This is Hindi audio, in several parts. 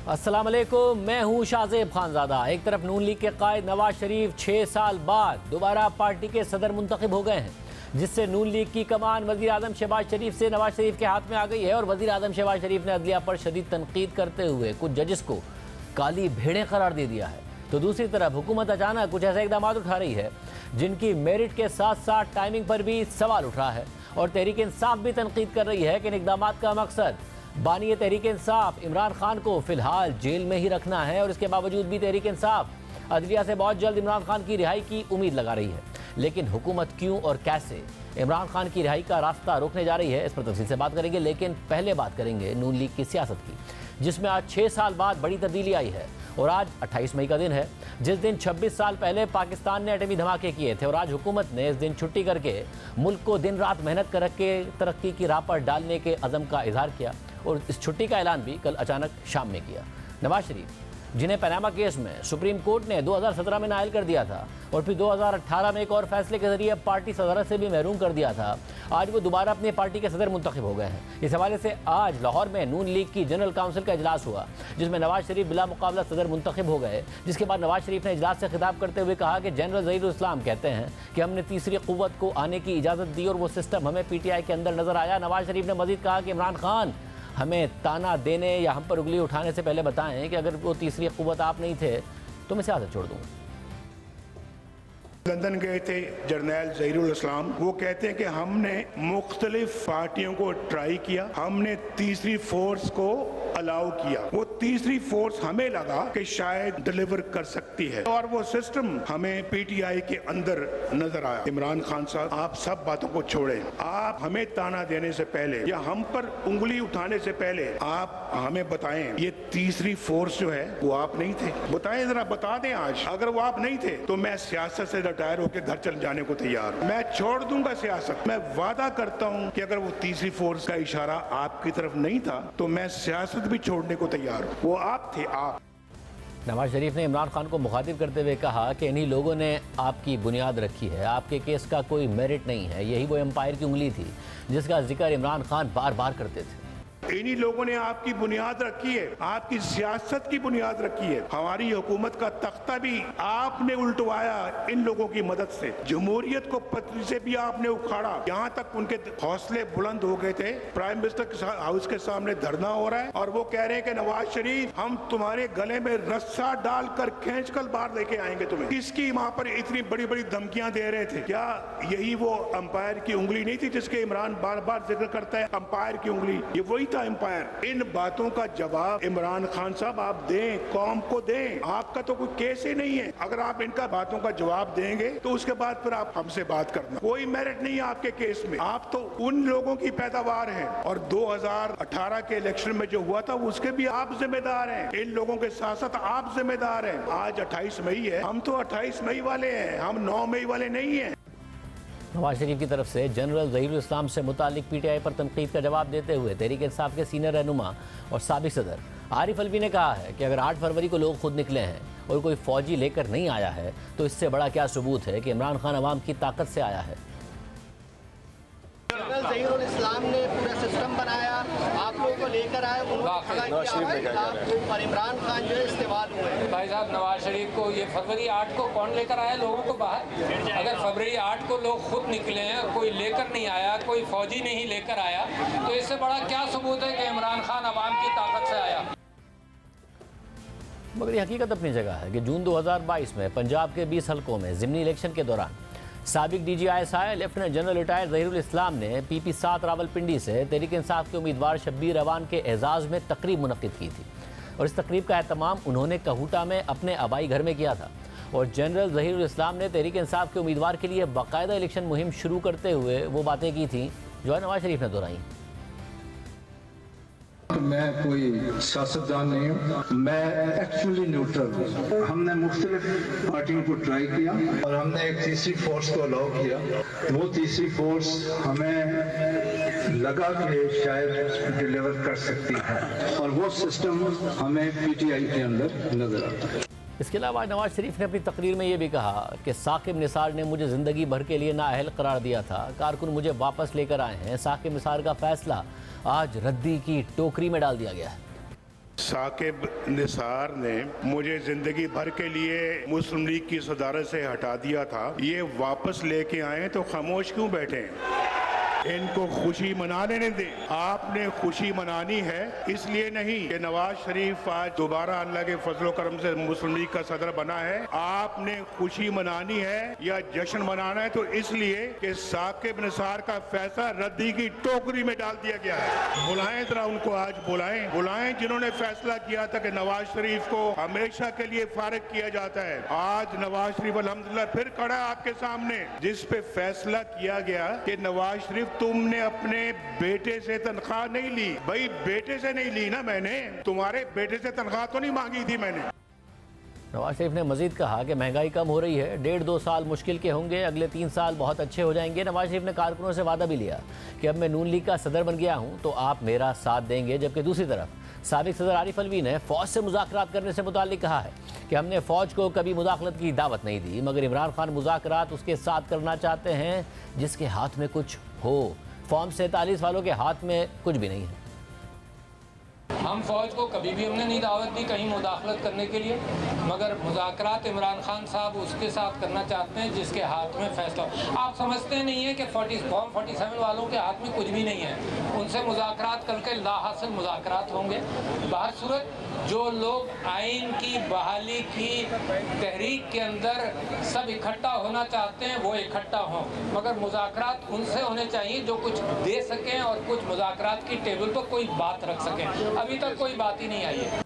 अस्सलाम वालेकुम, मैं हूं शाहजेब खानजादा। एक तरफ नून लीग के कायद नवाज शरीफ 6 साल बाद दोबारा पार्टी के सदर मुंतखब हो गए हैं, जिससे नून लीग की कमान वज़ीर आज़म शहबाज शरीफ से नवाज शरीफ के हाथ में आ गई है। और वज़ीर आज़म शहबाज शरीफ ने अदलिया पर शदीद तनकीद करते हुए कुछ जजेस को काली भेड़ें करार दे दिया है। तो दूसरी तरफ हुकूमत अचानक कुछ ऐसे इकदाम उठा रही है जिनकी मेरिट के साथ साथ टाइमिंग पर भी सवाल उठ रहा है। और तहरीक इंसाफ भी तनकीद कर रही है कि इन इकदाम का मकसद बानी तहरीक इंसाफ इमरान खान को फिलहाल जेल में ही रखना है। और इसके बावजूद भी तहरीक इंसाफ अदलिया से बहुत जल्द इमरान खान की रिहाई की उम्मीद लगा रही है। लेकिन हुकूमत क्यों और कैसे इमरान खान की रिहाई का रास्ता रोकने जा रही है, इस पर तफसील से बात करेंगे। लेकिन पहले बात करेंगे नून लीग की सियासत की, जिसमें आज 6 साल बाद बड़ी तब्दीली आई है। और आज 28 मई का दिन है, जिस दिन 26 साल पहले पाकिस्तान ने एटमी धमाके किए थे। और आज हुकूमत ने इस दिन छुट्टी करके मुल्क को दिन रात मेहनत करके तरक्की की राह पर डालने के अज़म का इजहार किया। और इस छुट्टी का ऐलान भी कल अचानक शाम में किया। नवाज शरीफ, जिन्हें पनामा केस में सुप्रीम कोर्ट ने 2017 में नाअहल कर दिया था और फिर 2018 में एक और फैसले के जरिए पार्टी सदरत से भी महरूम कर दिया था, आज वो दोबारा अपनी पार्टी के सदर मुंतखब हो गए हैं। इस हवाले से आज लाहौर में नून लीग की जनरल काउंसिल का इजलास हुआ, जिसमें नवाज शरीफ बिला मुकाबला सदर मुंतखब हो गए। जिसके बाद नवाज शरीफ ने इजलास से खिताब करते हुए कहा कि जनरल ज़हीरुल इस्लाम कहते हैं कि हमने तीसरी क़ुव्वत को आने की इजाज़त दी और वो सिस्टम हमें PTI के अंदर नजर आया। नवाज शरीफ ने मजीद कहा कि इमरान खान हमें ताना देने या हम पर उंगली उठाने से पहले बताएं कि अगर वो तीसरी क़ुव्वत आप नहीं थे तो मैं सियासत छोड़ दूँगा। लंदन गए थे जर्नैल ज़हीरुल इस्लाम, वो कहते हैं कि हमने मुख्तलिफ पार्टियों को ट्राई किया, हमने तीसरी फोर्स को अलाउ किया। वो तीसरी फोर्स हमें लगा कि शायद डिलीवर कर सकती है और वो सिस्टम हमें PTI के अंदर नजर आया। इमरान खान साहब, आप सब बातों को छोड़ें, आप हमें ताना देने से पहले या हम पर उंगली उठाने से पहले आप हमें बताएं ये तीसरी फोर्स जो है वो आप नहीं थे। बताएं, जरा बता दें आज। अगर वो आप नहीं थे तो मैं सियासत से रिटायर होकर घर चल जाने को तैयार हूं। मैं छोड़ दूंगा सियासत। मैं वादा करता हूं कि अगर वो तीसरी फोर्स का इशारा आपकी तरफ नहीं था तो मैं सियासत भी छोड़ने को तैयार हूं। वो आप थे, आप। नवाज शरीफ ने इमरान खान को मुखातिब करते हुए कहा कि इन्हीं लोगों ने आपकी बुनियाद रखी है, आपके केस का कोई मेरिट नहीं है। यही वो एम्पायर की उंगली थी जिसका जिक्र इमरान खान बार बार करते थे। इन्हीं लोगों ने आपकी बुनियाद रखी है, आपकी सियासत की बुनियाद रखी है। हमारी हुकूमत का तख्ता भी आपने उल्टवाया इन लोगों की मदद से। जमहूरियत को पटरी से भी आपने उखाड़ा। यहाँ तक उनके हौसले बुलंद हो गए थे। प्राइम मिनिस्टर हाउस के सामने धरना हो रहा है और वो कह रहे हैं कि नवाज शरीफ हम तुम्हारे गले में रस्सा डालकर खींच कर बाहर लेके आएंगे तुम्हें। किसकी वहाँ पर इतनी बड़ी बड़ी धमकियां दे रहे थे? क्या यही वो अंपायर की उंगली नहीं थी जिसके इमरान बार बार जिक्र करता है? अंपायर की उंगली, ये वही एम्पायर। इन बातों का जवाब इमरान खान साहब आप दें, कौम को दें। आपका तो कोई केस ही नहीं है। अगर आप इनका बातों का जवाब देंगे तो उसके बाद फिर आप हमसे बात करना। कोई मेरिट नहीं है आपके केस में। आप तो उन लोगों की पैदावार हैं और 2018 के इलेक्शन में जो हुआ था उसके भी आप जिम्मेदार हैं। इन लोगों के साथ साथ आप जिम्मेदार हैं। आज 28 मई है, हम तो 28 मई वाले हैं, हम 9 मई वाले नहीं हैं। नवाज शरीफ की तरफ से जनरल ज़हीरुल इस्लाम से मुतालिक PTI पर तनकीद का जवाब देते हुए तहरीक इंसाफ के सीनियर रहनुमा और साबिक सदर आरिफ अलवी ने कहा है कि अगर 8 फरवरी को लोग खुद निकले हैं और कोई फौजी लेकर नहीं आया है तो इससे बड़ा क्या सबूत है कि इमरान खान अवाम की ताकत से आया है। जनरल ज़हीरुल इस्लाम ने पूरा सिस्टम बनाया, आप लोगों को लेकर आए, और इमरान खान जो है इस्तेमाल हुए। भाई साहब, नवाज शरीफ को ये फरवरी 8 को कौन लेकर आया लोगों को बाहर? अगर फरवरी 8 को लोग खुद निकले हैं और कोई लेकर नहीं आया, कोई फौजी नहीं लेकर आया, तो इससे बड़ा क्या सबूत है कि इमरान खान अवाम की ताकत से आया? मगर ये हकीकत अपनी जगह है कि जून 2022 में पंजाब के 20 हलकों में ज़िमनी इलेक्शन के दौरान साबिक DGI lieutenant general retired Zaheerul इस्लाम ने PP 7 रावलपिंडी से तहरीक इंसाफ के उम्मीदवार शब्बीर अवान के एजाज़ में तकरीब मुनक़्क़िद की थी। और इस तकरीब का एहतमाम उन्होंने कहूटा में अपने आबाई घर में किया था। और जनरल ज़हीरुल इस्लाम ने तहरीक इंसाफ के उम्मीदवार के लिए बाकायदा इलेक्शन मुहिम शुरू करते हुए वो बातें की थी जो नवाज शरीफ ने दोहराई। मैं कोई सियासतदान नहीं हूँ, मैं एक्चुअली न्यूट्रल हूँ। हमने मुख्तलिफ पार्टियों को ट्राई किया और हमने एक तीसरी फोर्स को अलाउ किया। वो तीसरी फोर्स हमें लगा कि शायद डिलीवर कर सकती है और वो सिस्टम हमें PTI के अंदर नजर आता है। इसके अलावा नवाज शरीफ ने अपनी तकरीर में ये भी कहा कि साकिब निसार ने मुझे ज़िंदगी भर के लिए नाअहल करार दिया था, कारकुन मुझे वापस लेकर आए हैं। साकिब निसार का फैसला आज रद्दी की टोकरी में डाल दिया गया है। साकिब निसार ने मुझे जिंदगी भर के लिए मुस्लिम लीग की सदारत से हटा दिया था, ये वापस लेके आए तो खामोश क्यों बैठे हैं? इनको खुशी मना लेने दें। आपने खुशी मनानी है, इसलिए नहीं कि नवाज शरीफ आज दोबारा अल्लाह के फजलो करम से मुस्लिम लीग का सदर बना है। आपने खुशी मनानी है या जश्न मनाना है तो इसलिए कि साकिब निसार का फैसला रद्दी की टोकरी में डाल दिया गया है। बुलाएं जरा उनको, आज बुलाएं जिन्होंने फैसला किया था कि नवाज शरीफ को हमेशा के लिए फारिग किया जाता है। आज नवाज शरीफ अल्हम्दुलिल्लाह फिर खड़ा है आपके सामने, जिस पे फैसला किया गया कि नवाज शरीफ तुमने अपने बेटे से तनख्वाह नहीं ली। भाई बेटे से नहीं ली ना मैंने, तुम्हारे बेटे से तनख्वाह तो नहीं मांगी थी मैंने। नवाज शरीफ ने मजीद कहा कि महंगाई कम हो रही है, 1.5-2 साल मुश्किल के होंगे, अगले 3 साल बहुत अच्छे हो जाएंगे। नवाज शरीफ ने कारकुनों से वादा भी लिया कि अब मैं नून लीग का सदर बन गया हूं तो आप मेरा साथ देंगे। जबकि दूसरी तरफ साबिक सदर आरिफ अलवी ने फौज से मुज़ाकरात करने से मुताल्लिक कहा है कि हमने फौज को कभी मुदाखलत की दावत नहीं दी, मगर इमरान खान मुज़ाकरात उसके साथ करना चाहते हैं जिसके हाथ में कुछ हो। फॉर्म 47 वालों के हाथ में कुछ भी नहीं है। हम फौज को कभी भी हमने नहीं दावत दी कहीं मुदाखलत करने के लिए, मगर मुज़ाकरात इमरान खान साहब उसके साथ करना चाहते हैं जिसके हाथ में फैसला। आप समझते नहीं है कि फॉर्म 47 वालों के हाथ में कुछ भी नहीं है, उनसे मुज़ाकरात करके लाहासिल मुज़ाकरात होंगे। बाहर सूरत जो लोग आइन की बहाली की तहरीक के अंदर सब इकट्ठा होना चाहते हैं वो इकट्ठा हों, मगर मुज़ाकरात उनसे होने चाहिए जो कुछ दे सकें और कुछ मुज़ाकरात की टेबल पर कोई बात रख सकें। अभी तक कोई बात ही नहीं आई है।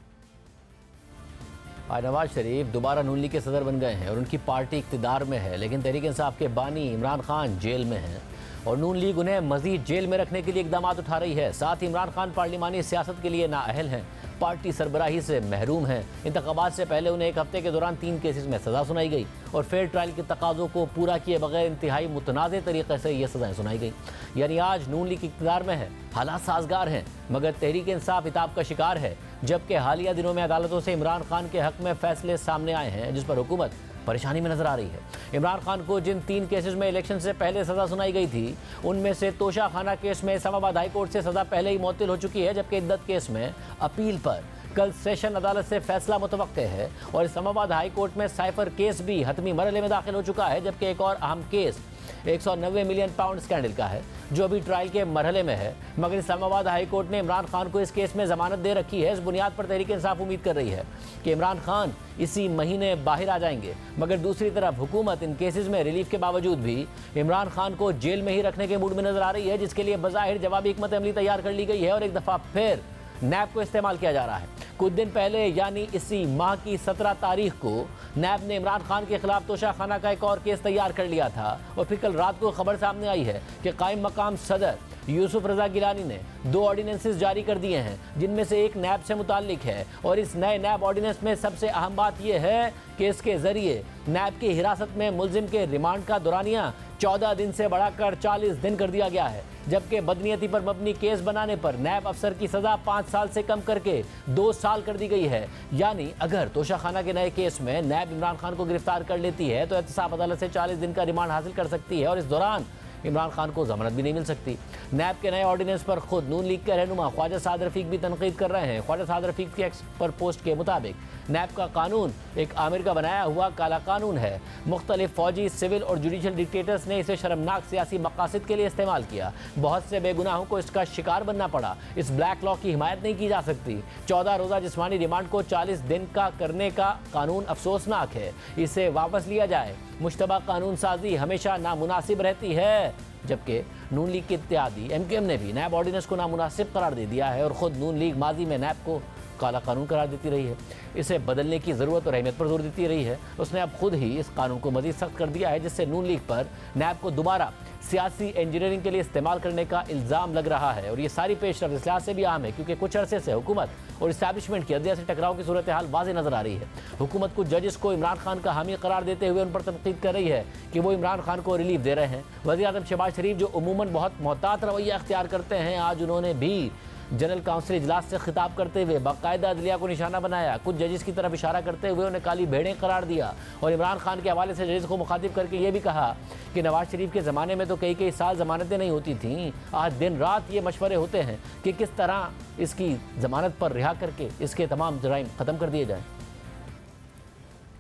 आज नवाज शरीफ दोबारा नून लीग के सदर बन गए हैं और उनकी पार्टी इक़्तिदार में है, लेकिन तहरीक इंसाफ के बानी इमरान खान जेल में हैं और नून लीग उन्हें मजीद जेल में रखने के लिए इकदाम उठा रही है। साथ ही इमरान खान पार्लिमानी सियासत के लिए नाअहल हैं, पार्टी सरबराही से महरूम हैं। इंतखाबात से पहले उन्हें 1 हफ्ते के दौरान 3 केसेस में सज़ा सुनाई गई और फेयर ट्रायल के तकाज़ों को पूरा किए बगैर इंतहाई मुतनाज़ तरीके से ये सज़ाएँ सुनाई गई। यानी आज नून लीग इक़्तिदार में है, हालात साजगार हैं, मगर तहरीक इंसाफ इताब का शिकार है। जबकि हालिया दिनों में अदालतों से इमरान खान के हक़ में फैसले सामने आए हैं जिस पर हुकूमत परेशानी में नजर आ रही है। इमरान खान को जिन 3 केसेस में इलेक्शन से पहले सज़ा सुनाई गई थी, उनमें से तोशा खाना केस में इस्लामाबाद हाई कोर्ट से सज़ा पहले ही मुअत्तल हो चुकी है, जबकि इद्दत केस में अपील पर कल सेशन अदालत से फैसला मुतवक्के है और इस्लामाबाद हाई कोर्ट में साइफर केस भी हतमी मरहले में दाखिल हो चुका है। जबकि एक और अहम केस 190 मिलियन पाउंड स्कैंडल का है जो अभी ट्रायल के मरहले में है, मगर इस्लामाबाद हाई कोर्ट ने इमरान खान को इस केस में जमानत दे रखी है। इस बुनियाद पर तहरीक इंसाफ उम्मीद कर रही है कि इमरान खान इसी महीने बाहर आ जाएंगे, मगर दूसरी तरफ हुकूमत इन केसेस में रिलीफ के बावजूद भी इमरान खान को जेल में ही रखने के मूड में नजर आ रही है, जिसके लिए बज़ाहिर जवाबी हिकमत अमली तैयार कर ली गई है और एक दफ़ा फिर नैब को इस्तेमाल किया जा रहा है। कुछ दिन पहले यानी इसी माह की 17 तारीख को नैब ने इमरान खान के खिलाफ तोशा खाना का एक और केस तैयार कर लिया था और फिर कल रात को खबर सामने आई है कि कायम मकाम सदर यूसुफ रजा गिलानी ने 2 ऑर्डिनेंसेस जारी कर दिए हैं, जिनमें से एक नैब से मुताल्लिक है। और इस नए नैब ऑर्डिनेंस में सबसे अहम बात यह है कि इसके जरिए नैब की हिरासत में मुलजिम के रिमांड का दौरानिया 14 दिन से बढ़ाकर 40 दिन कर दिया गया है, जबकि बदनीयती पर मबनी केस बनाने पर नैब अफसर की सजा 5 साल से कम करके 2 साल कर दी गई है। यानी अगर तोशा खाना के नए केस में नैब इमरान खान को गिरफ्तार कर लेती है तो एहतसाब अदालत से 40 दिन का रिमांड हासिल कर सकती है और इस दौरान इमरान खान को जमानत भी नहीं मिल सकती। नैब के नए ऑर्डिनेंस पर खुद नून लीग के रहनुमा ख्वाजा साद रफीक भी तनकीद कर रहे हैं। ख्वाजा साद रफीक की एक्स पर पोस्ट के मुताबिक नैब का कानून एक आमिर का बनाया हुआ काला कानून है। मुख्तलिफ फौजी, सिविल और जुडिशल डिक्टेटर्स ने इसे शर्मनाक सियासी मकासद के लिए इस्तेमाल किया। बहुत से बेगुनाहों को इसका शिकार बनना पड़ा। इस ब्लैक लॉ की हिमायत नहीं की जा सकती। 14 रोज़ा जिस्मानी रिमांड को 40 दिन का करने का कानून अफसोसनाक है, इसे वापस लिया जाए। मुश्तबा कानून साजी हमेशा नामुनासिब रहती है, जबकि नून लीग के इत्तेहादी MKM ने भी नैब ऑर्डिनेंस को नामुनासिब करार दे दिया है और ख़ुद नून लीग माजी में नैब को काला कानून करार देती रही है। इसे बदलने की ज़रूरत और अहमियत पर जोर देती रही है। उसने अब खुद ही इस कानून को मज़ीद सख्त कर दिया है, जिससे नून लीग पर नैब को दोबारा सियासी इंजीनियरिंग के लिए इस्तेमाल करने का इल्ज़ाम लग रहा है। और ये सारी पेशरफ्त इस लिहाज से भी अहम है क्योंकि कुछ अरसे से हुकूमत और इस्टेब्लिशमेंट की अदलिया से टकराव की सूरत हाल वाज़ेह नज़र आ रही है। हुकूमत कुछ जजेस को इमरान खान का हामी करार देते हुए उन पर तनकीद कर रही है कि वो इमरान खान को रिलीफ दे रहे हैं। वज़ीर आज़म शहबाज शरीफ जो उमूमन बहुत मोहतात रवैया अख्तियार करते हैं, आज उन्होंने भी जनरल काउंसिल इजलास से खिताब करते हुए बाकायदा अदलिया को निशाना बनाया, कुछ जजेस की तरफ इशारा करते हुए उन्हें काली भेड़ें करार दिया और इमरान खान के हवाले से जजेस को मुखातिब करके ये भी कहा कि नवाज शरीफ के ज़माने में तो कई साल ज़मानतें नहीं होती थीं, आज दिन रात ये मशवरे होते हैं कि किस तरह इसकी ज़मानत पर रिहा करके इसके तमाम जराइम ख़त्म कर दिए जाएँ।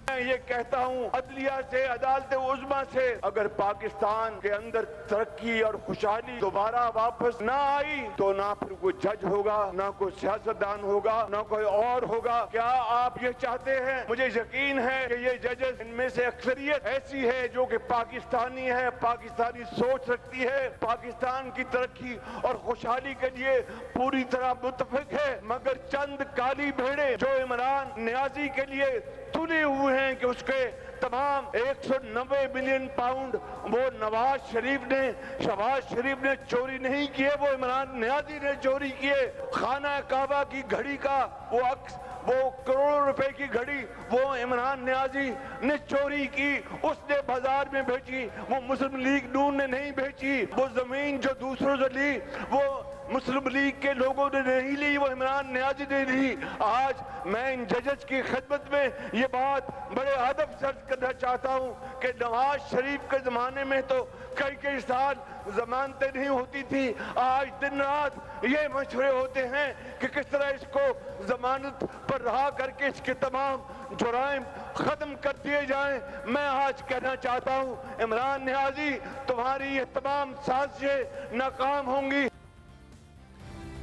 मैं ये कहता हूँ अदलिया से, अदालत उज़्मा से अगर पाकिस्तान के अंदर तरक्की और खुशहाली दोबारा वापस ना आई तो ना फिर कोई जज होगा, ना कोई सियासतदान होगा, ना कोई और होगा। क्या आप ये चाहते हैं? मुझे यकीन है कि ये जजेस इनमें से अक्सरियत ऐसी है जो कि पाकिस्तानी है, पाकिस्तानी सोच रखती है, पाकिस्तान की तरक्की और खुशहाली के लिए पूरी तरह मुत्तफिक है, मगर चंद काली भेड़े जो इमरान नियाजी के लिए तुले हुए हैं कि उसके तमाम 190 मिलियन पाउंड वो नवाज शरीफ ने, शहबाज शरीफ ने चोरी नहीं किए, वो इमरान नियाजी ने चोरी किए। खाना काबा की घड़ी का वो करोड़ों रुपए की घड़ी वो इमरान नियाजी ने चोरी की, उसने बाजार में बेची, वो मुस्लिम लीग नून ने नहीं बेची। वो जमीन जो दूसरों से ली वो मुस्लिम लीग के लोगों ने नहीं ली, वो इमरान नियाजी ने ली। आज मैं इन जजेस की खिदमत में ये बात बड़े अदब से करना चाहता हूँ कि नवाज शरीफ के जमाने में तो कई साल जमानतें नहीं होती थी, आज दिन रात ये मशवरे होते हैं कि किस तरह इसको जमानत पर रहा करके इसके तमाम जुराइम खत्म कर दिए जाएं। मैं आज कहना चाहता हूँ इमरान नियाजी, तुम्हारी ये तमाम साजिशें नाकाम होंगी।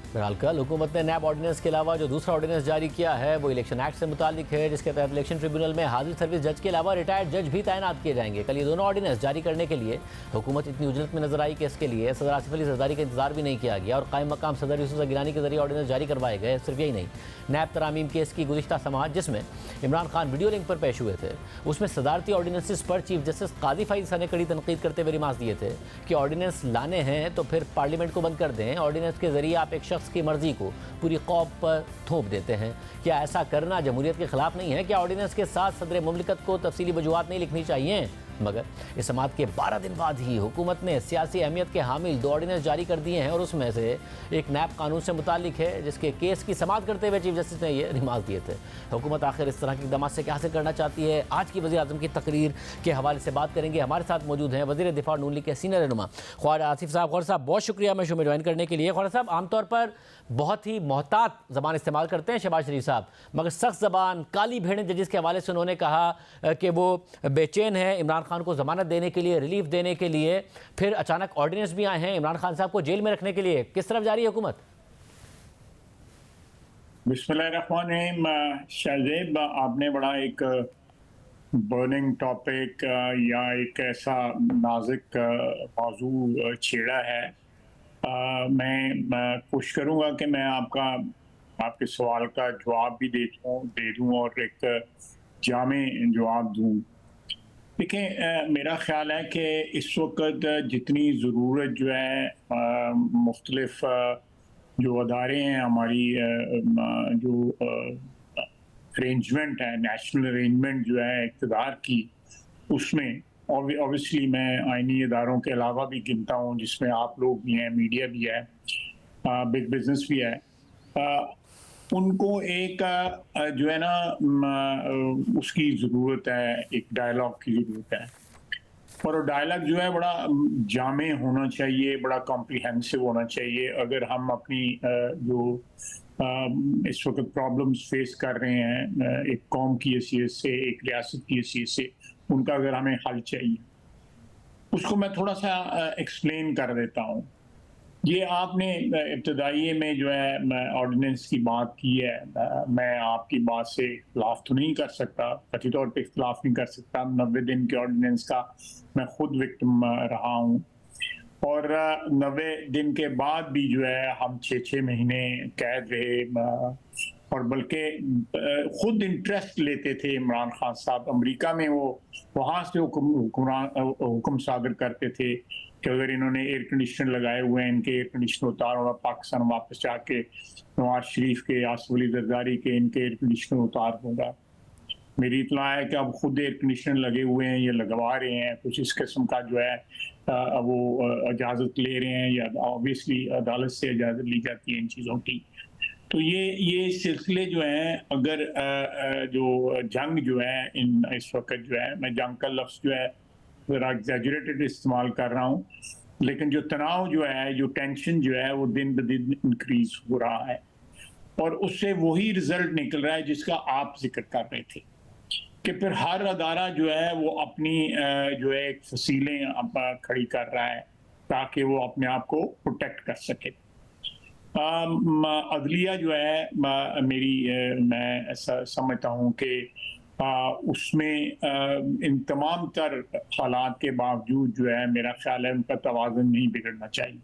बहरहाल कल हुकूमत ने नैब ऑर्डिनेंस के अलावा जो दूसरा ऑर्डिनेंस जारी किया है वो इलेक्शन एक्ट से मुतालिक है, जिसके तहत इलेक्शन ट्रिब्यूनल में हाजिर सर्विस जज के अलावा रिटायर्ड जज भी तैनात किए जाएंगे। कल ये दोनों ऑर्डिनेंस जारी करने के लिए हुकूमत इतनी उजलत में नजर आई कि इसके लिए सदर आसिफ अली जरदारी का इंतजार भी नहीं किया गया और कायम मकाम सदर यूसुफ गिलानी के जरिए ऑर्डिनेंस जारी करवाए गए। सिर्फ यही नहीं, नैब तरामीम केस की गुज़िश्ता समाअत जिसमें इमरान खान वीडियो लिंक पर पेश हुए थे, उसमें सदारती ऑर्डिनेंसेस पर चीफ जस्टिस काजी फैज़ ने कड़ी तनकीद करते हुए रिमार्क दिए थे कि ऑर्डिनेंस लाने हैं तो फिर पार्लियामेंट को बंद कर दें। ऑर्डिनेंस के जरिए आप एक शख्स की मर्जी को पूरी कौम पर थोप देते हैं। क्या ऐसा करना जमहूरियत के खिलाफ नहीं है? क्या ऑर्डिनेंस के साथ सदर मुमलिकत को तफसीली वजूहात नहीं लिखनी चाहिए? मगर इस समाअत के 12 दिन बाद ही हुकूमत ने सियासी अहमियत के हामिल 2 ऑर्डिनेंस जारी कर दिए हैं और उसमें से एक नैब कानून से मुतालिक है, जिसके केस की समाअत करते हुए चीफ जस्टिस ने ये रिमार्क दिए थे। हुकूमत आखिर इस तरह के इक़दाम से क्या हासिल करना चाहती है? आज की वज़ीर आज़म की तकरीर के हवाले से बात करेंगे। हमारे साथ मौजूद हैं वज़ीर दिफा नून लीग के सीनियर रहनुमा ख्वाजा आसिफ साहब। ख्वाजा साहब बहुत शुक्रिया मैं शो में ज्वाइन करने के लिए। ख्वाजा साहब आमतौर पर बहुत ही मोहतात ज़बान इस्तेमाल करते हैं शहबाज शरीफ साहब, मगर सख्त ज़बान काली भेड़ें जजिस के हवाले से उन्होंने कहा कि वो बेचैन है इमरान खान को ज़मानत देने के लिए, रिलीफ देने के लिए, फिर अचानक ऑर्डिनेंस भी आए हैं इमरान खान साहब को जेल में रखने के लिए। किस तरफ जा रही है हुकूमत? बिस्मिल्लाहिर्रहमानिर्रहीम। शाहजेब, आपने बड़ा एक बर्निंग टॉपिक या एक ऐसा नाजुक मौजू छेड़ा है। मैं कोशिश करूँगा कि मैं आपके सवाल का जवाब भी दे दूँ और एक जामे जवाब दूँ। देखिए, मेरा ख्याल है कि इस वक्त जितनी ज़रूरत जो है मुख्तलिफ जो अदारे हैं, हमारी जो अरेंजमेंट है, नेशनल अरेंजमेंट जो है इक़्तिदार की, उसमें ऑब्वियसली मैं आइनी इदारों के अलावा भी गिनता हूँ जिसमें आप लोग भी हैं, मीडिया भी है, बिग बिजनेस भी है, उनको एक जो है ना उसकी ज़रूरत है, एक डायलॉग की ज़रूरत है। और डायलॉग जो है बड़ा जामे होना चाहिए, बड़ा कॉम्प्रिहेंसिव होना चाहिए। अगर हम अपनी जो इस वक्त प्रॉब्लम्स फेस कर रहे हैं एक कौम की हैसियत से, एक रियासत की हैसियत से, उनका अगर हमें हल चाहिए, उसको मैं थोड़ा सा एक्सप्लेन कर देता हूँ। ये आपने इब्तदाई में जो है ऑर्डिनेंस की बात की है, मैं आपकी बात से इख्तिलाफ तो नहीं कर सकता, कथित तौर पे इख्तिलाफ नहीं कर सकता। 90 दिन के ऑर्डिनेंस का मैं खुद विक्टिम रहा हूँ और 90 दिन के बाद भी जो है हम 6-6 महीने कैद रहे और बल्कि खुद इंटरेस्ट लेते थे इमरान खान साहब। अमेरिका में वो वहाँ से हुक्म सादर करते थे कि अगर इन्होंने एयर कंडीशनर लगाए हुए हैं, इनके एयर कंडीशनर उतारो, और पाकिस्तान वापस जाके नवाज शरीफ के, आसिफ अली जरदारी के इनके एयर कंडीशनर उतार दूंगा। मेरी इतला है कि अब खुद एयर कंडीशनर लगे हुए हैं, ये लगवा रहे हैं, कुछ इस किस्म का जो है वो इजाज़त ले रहे हैं, या ऑब्वियसली अदालत से इजाज़त ली जाती है इन चीज़ों की। तो ये सिलसिले जो हैं, अगर जो जंग जो है इस वक्त जो है, मैं जंग का लफ्ज़ जो है ज़रा एग्जैजरेटेड इस्तेमाल कर रहा हूँ, लेकिन जो तनाव जो है, जो टेंशन जो है, वो दिन ब दिन इंक्रीज हो रहा है, और उससे वही रिजल्ट निकल रहा है जिसका आप जिक्र कर रहे थे कि फिर हर अदारा जो है वो अपनी जो है एक फसीलें खड़ी कर रहा है ताकि वो अपने आप को प्रोटेक्ट कर सके। अदलिया जो है मैं ऐसा समझता हूँ कि उसमें इन तमाम तर हालात के बावजूद जो है, मेरा ख्याल है उनका तवाज़ुन नहीं बिगड़ना चाहिए,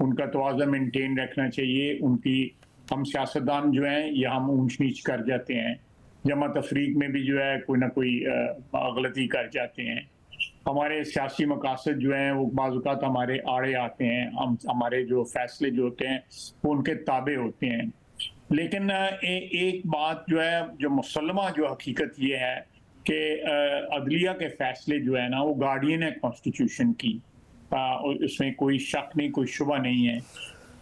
उनका तवाज़ुन मेंटेन रखना चाहिए। हम सियासतदान जो हैं या हम ऊंच नीच कर जाते हैं, जमा तफरीक में भी जो है कोई ना कोई गलती कर जाते हैं, हमारे सियासी मकासद जो हैं वो बाज़-औक़ात हमारे आड़े आते हैं, हमारे जो फैसले जो होते हैं वो उनके ताबे होते हैं। लेकिन एक बात जो है, जो मुसल्लमा जो हकीकत ये है कि अदलिया के फैसले जो है ना, वो गार्डियन है कॉन्स्टिट्यूशन की, उसमें कोई शक नहीं, कोई शुबा नहीं है।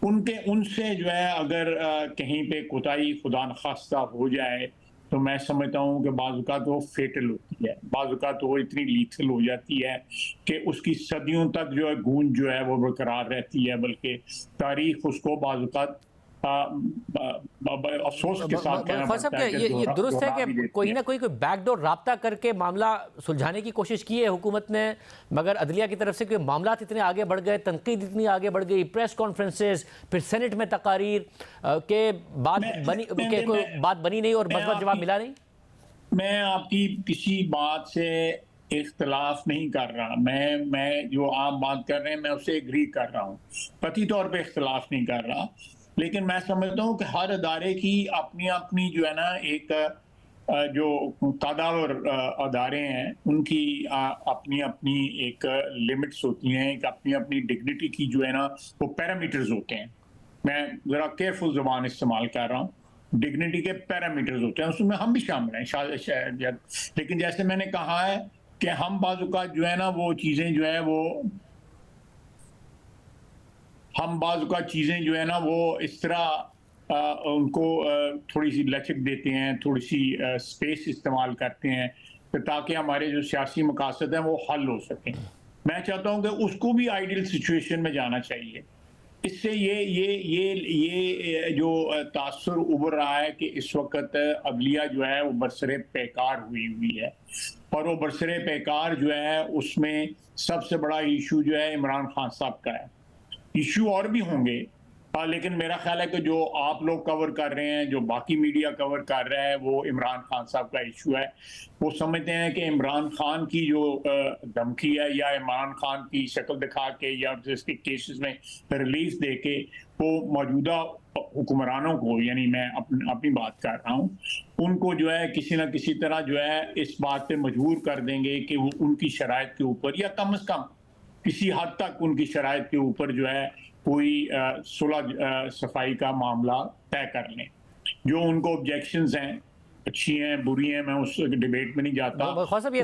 उनसे जो है अगर कहीं पे कोताही खुदा न खास्ता हो जाए तो मैं समझता हूँ कि बाज़-औक़ात वो फेटल होती है, बाज़-औक़ात वो इतनी लीथल हो जाती है कि उसकी सदियों तक जो है गूंज जो है वो बरकरार रहती है, बल्कि तारीख उसको बाज़-औक़ात अफसोस के साथ कहना पड़ता है कि ये दुरुस्त है कि कोई ना कोई बैकडोर राब्ता करके मामला सुलझाने की कोशिश की है हुकूमत ने, मगर अदलिया की तरफ से कोई मामला इतने आगे बढ़ गए, तनकीद इतनी आगे बढ़ गई, प्रेस कॉन्फ्रेंसेस, फिर सेनेट में तकारीर के कोई बात बनी नहीं और बस जवाब मिला नहीं। मैं आपकी किसी बात से इख्तलाफ नहीं कर रहा, मैं जो आप बात कर रहे हैं मैं उससे एग्री कर रहा हूँ, कतई तौर पे इख्तलाफ नहीं कर रहा, लेकिन मैं समझता हूँ कि हर अदारे की अपनी अपनी जो है ना एक जो तादावर अदारे हैं उनकी अपनी अपनी एक लिमिट्स होती हैं, एक अपनी अपनी डिग्निटी की जो है ना वो पैरामीटर्स होते हैं। मैं ज़रा केयरफुल ज़बान इस्तेमाल कर रहा हूँ, डिग्निटी के पैरामीटर्स होते हैं, उसमें हम भी शामिल हैं शायद। लेकिन जैसे मैंने कहा है कि हम बाज़-औक़ात जो है ना वो चीज़ें जो है वो हम बाज़-औक़ात चीज़ें जो है ना वो इस तरह उनको थोड़ी सी लचक देते हैं, थोड़ी सी स्पेस इस्तेमाल करते हैं ताकि हमारे जो सियासी मकासद हैं वो हल हो सकें। मैं चाहता हूं कि उसको भी आइडियल सिचुएशन में जाना चाहिए। इससे ये जो तासुर उभर रहा है कि इस वक्त अदलिया जो है वो बरसरे पैकार हुई है, और वो बरसरे पैकार जो है उसमें सबसे बड़ा इशू जो है इमरान खान साहब का है। इशू और भी होंगे, लेकिन मेरा ख्याल है कि जो आप लोग कवर कर रहे हैं, जो बाकी मीडिया कवर कर रहा है, वो इमरान खान साहब का इशू है। वो समझते हैं कि इमरान खान की जो धमकी है या इमरान खान की शक्ल दिखा के या जिसके केसेस में रिलीज दे के वो मौजूदा हुक्मरानों को, यानी मैं अपनी बात कर रहा हूँ, उनको जो है किसी ना किसी तरह जो है इस बात पे मजबूर कर देंगे कि वो उनकी शराइत के ऊपर या कम से कम किसी हद तक उनकी शराइत के ऊपर जो है कोई सुलह सफाई का मामला तय कर लें। जो उनको ऑब्जेक्शंस हैं, अच्छी हैं बुरी हैं, मैं उस डिबेट में नहीं जाता। ख्वाजा साहब,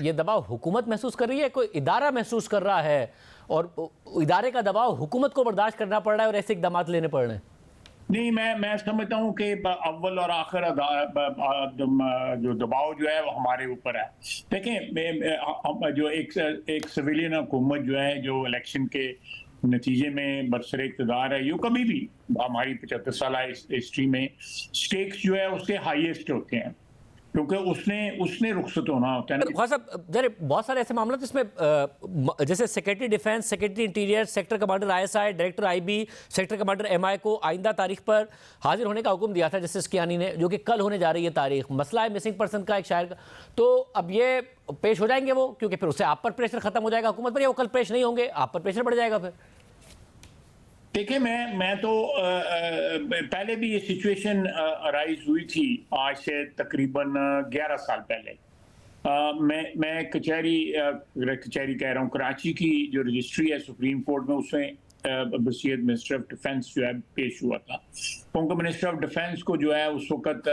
ये दबाव हुकूमत महसूस कर रही है, कोई इदारा महसूस कर रहा है, और इदारे का दबाव हुकूमत को बर्दाश्त करना पड़ रहा है और ऐसे इकदाम लेने पड़ रहे हैं? नहीं, मैं समझता हूँ कि अव्वल और आखिर जो दबाव जो है वो हमारे ऊपर है। देखें, जो एक सिविलियन हुकूमत जो है, जो इलेक्शन के नतीजे में बरसरे इक़्तिदार है, ये कभी भी हमारी 75 साल हिस्ट्री में स्टेक्स जो है उसके हाईएस्ट होते हैं, क्योंकि उसने रुखसत होना होता है। ख्वाजा साहब, बहुत सारे ऐसे मामले जिसमें जैसे secretary defence, secretary interior, sector commander ISI, director IB, sector commander MI को आइंदा तारीख पर हाजिर होने का हुक्म दिया था जस्टिस कियानी ने, जो कि कल होने जा रही है तारीख। मसला है मिसिंग पर्सन का, एक शायर का, तो अब ये पेश हो जाएंगे वो, क्योंकि फिर उससे आप पर प्रेशर खत्म हो जाएगा हुकूमत पर, या वो कल पेश नहीं होंगे, आप पर प्रेशर बढ़ जाएगा फिर? देखिए, मैं तो पहले भी ये सिचुएशन अराइज हुई थी, आज से तकरीबन 11 साल पहले। मैं कचहरी कह रहा हूँ, कराची की जो रजिस्ट्री है सुप्रीम कोर्ट में, उसमें बसीयत मिनिस्टर ऑफ डिफेंस जो है पेश हुआ था। उनको मिनिस्टर ऑफ डिफेंस को जो है उस वक्त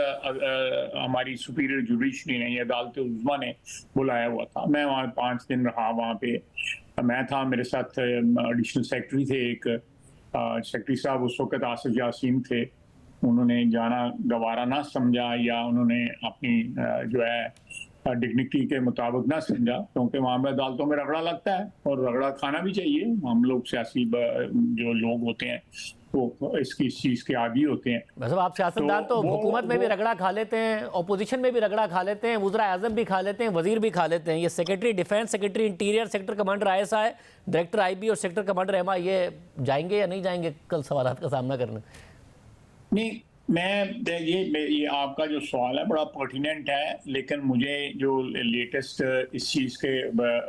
हमारी सुपीरियर जुडिशरी ने, अदालत उज़्मा ने बुलाया हुआ था। मैं वहाँ 5 दिन रहा, वहाँ पे मैं था, मेरे साथ एडिशनल सेक्रेटरी थे, एक सेक्रेटरी साहब उस वक्त आसिफ यासीन थे। उन्होंने जाना गवारा ना समझा या उन्होंने अपनी जो है डिग्निटी के मुताबिक ना समझा, क्योंकि वहाँ में अदालतों में रगड़ा लगता है और रगड़ा खाना भी चाहिए। हम लोग सियासी जो लोग होते हैं वो इस चीज़ के आदी होते हैं। मतलब आप सियासतदान तो हुकूमत में भी रगड़ा खा लेते हैं, अपोजिशन में भी रगड़ा खा लेते हैं, वज़ीर आज़म भी खा लेते हैं, वजीर भी खा लेते हैं। ये secretary defence, secretary interior, sector commander ISI, director IB और सेक्टर कमांडर MI, ये जाएंगे या नहीं जाएंगे कल सवालात का सामना करने? नहीं, ये आपका जो सवाल है बड़ा पर्टिनेंट है, लेकिन मुझे जो लेटेस्ट इस चीज़ के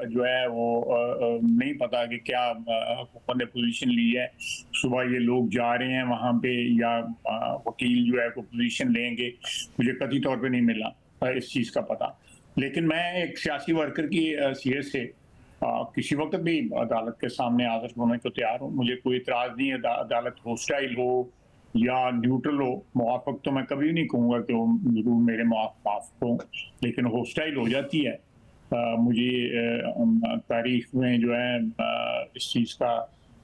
जो है वो नहीं पता कि क्या हुकूमत ने पोजीशन ली है। सुबह ये लोग जा रहे हैं वहाँ पे या वकील जो है को पोजीशन लेंगे, मुझे कतई तौर पे नहीं मिला इस चीज़ का पता। लेकिन मैं एक सियासी वर्कर की सीरत से किसी वक्त भी अदालत के सामने हाजिर होने को तैयार हूँ। मुझे कोई इतराज़ नहीं है अदालत हॉस्टाइल हो या न्यूट्रल हो। मुआफ़क़ तो मैं कभी नहीं कहूँगा कि वो ज़रूर मेरे मुआफ़क़ हो, लेकिन हॉस्टाइल हो जाती है। मुझे तारीख़ में जो है इस चीज़ का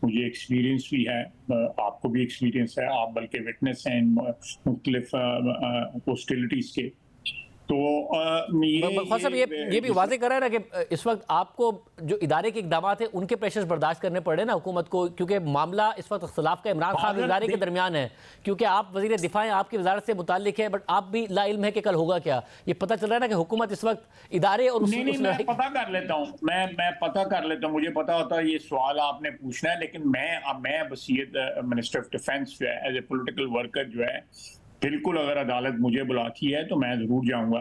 मुझे एक्सपीरियंस भी है, आपको भी एक्सपीरियंस है, आप बल्कि विटनेस हैं मुख्तलिफ हॉस्टिलिटीज़ के। तो साहब ये भी वाज़ेह कर रहा है ना कि इस वक्त आपको जो इदारे के इक़दाम है उनके प्रेशर्स बर्दाश्त करने पड़े ना हुकूमत को, क्योंकि मामला इस वक्त इख्तिलाफ का इमरान खान इदारे के दरमियान है। क्योंकि आप वज़ीर दिफा हैं, आपकी वजारत से मुताल्लिक है, बट आप भी लाइल्म है कि कल होगा क्या। ये पता चल रहा है ना कि हुकूमत इस वक्त इदारे और मैं पता कर लेता हूँ, मैं पता कर लेता हूँ, मुझे पता होता है ये सवाल आपने पूछना है। लेकिन मैं वसीयत मिनिस्टर ऑफ डिफेंस जो है एज ए पोलिटिकल वर्कर जो है, बिल्कुल अगर अदालत मुझे बुलाती है तो मैं ज़रूर जाऊँगा।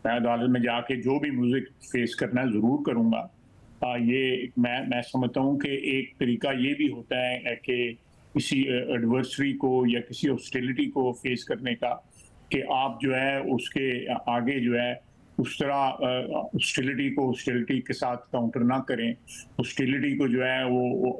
मैं अदालत में जाके जो भी म्यूज़िक फेस करना है ज़रूर करूँगा। ये मैं समझता हूँ कि एक तरीका ये भी होता है कि किसी एडवर्सरी को या किसी हॉस्टिलिटी को फेस करने का, कि आप जो है उसके आगे जो है उस तरह हॉस्टिलिटी के साथ काउंटर ना करें, हॉस्टिलिटी को जो है वो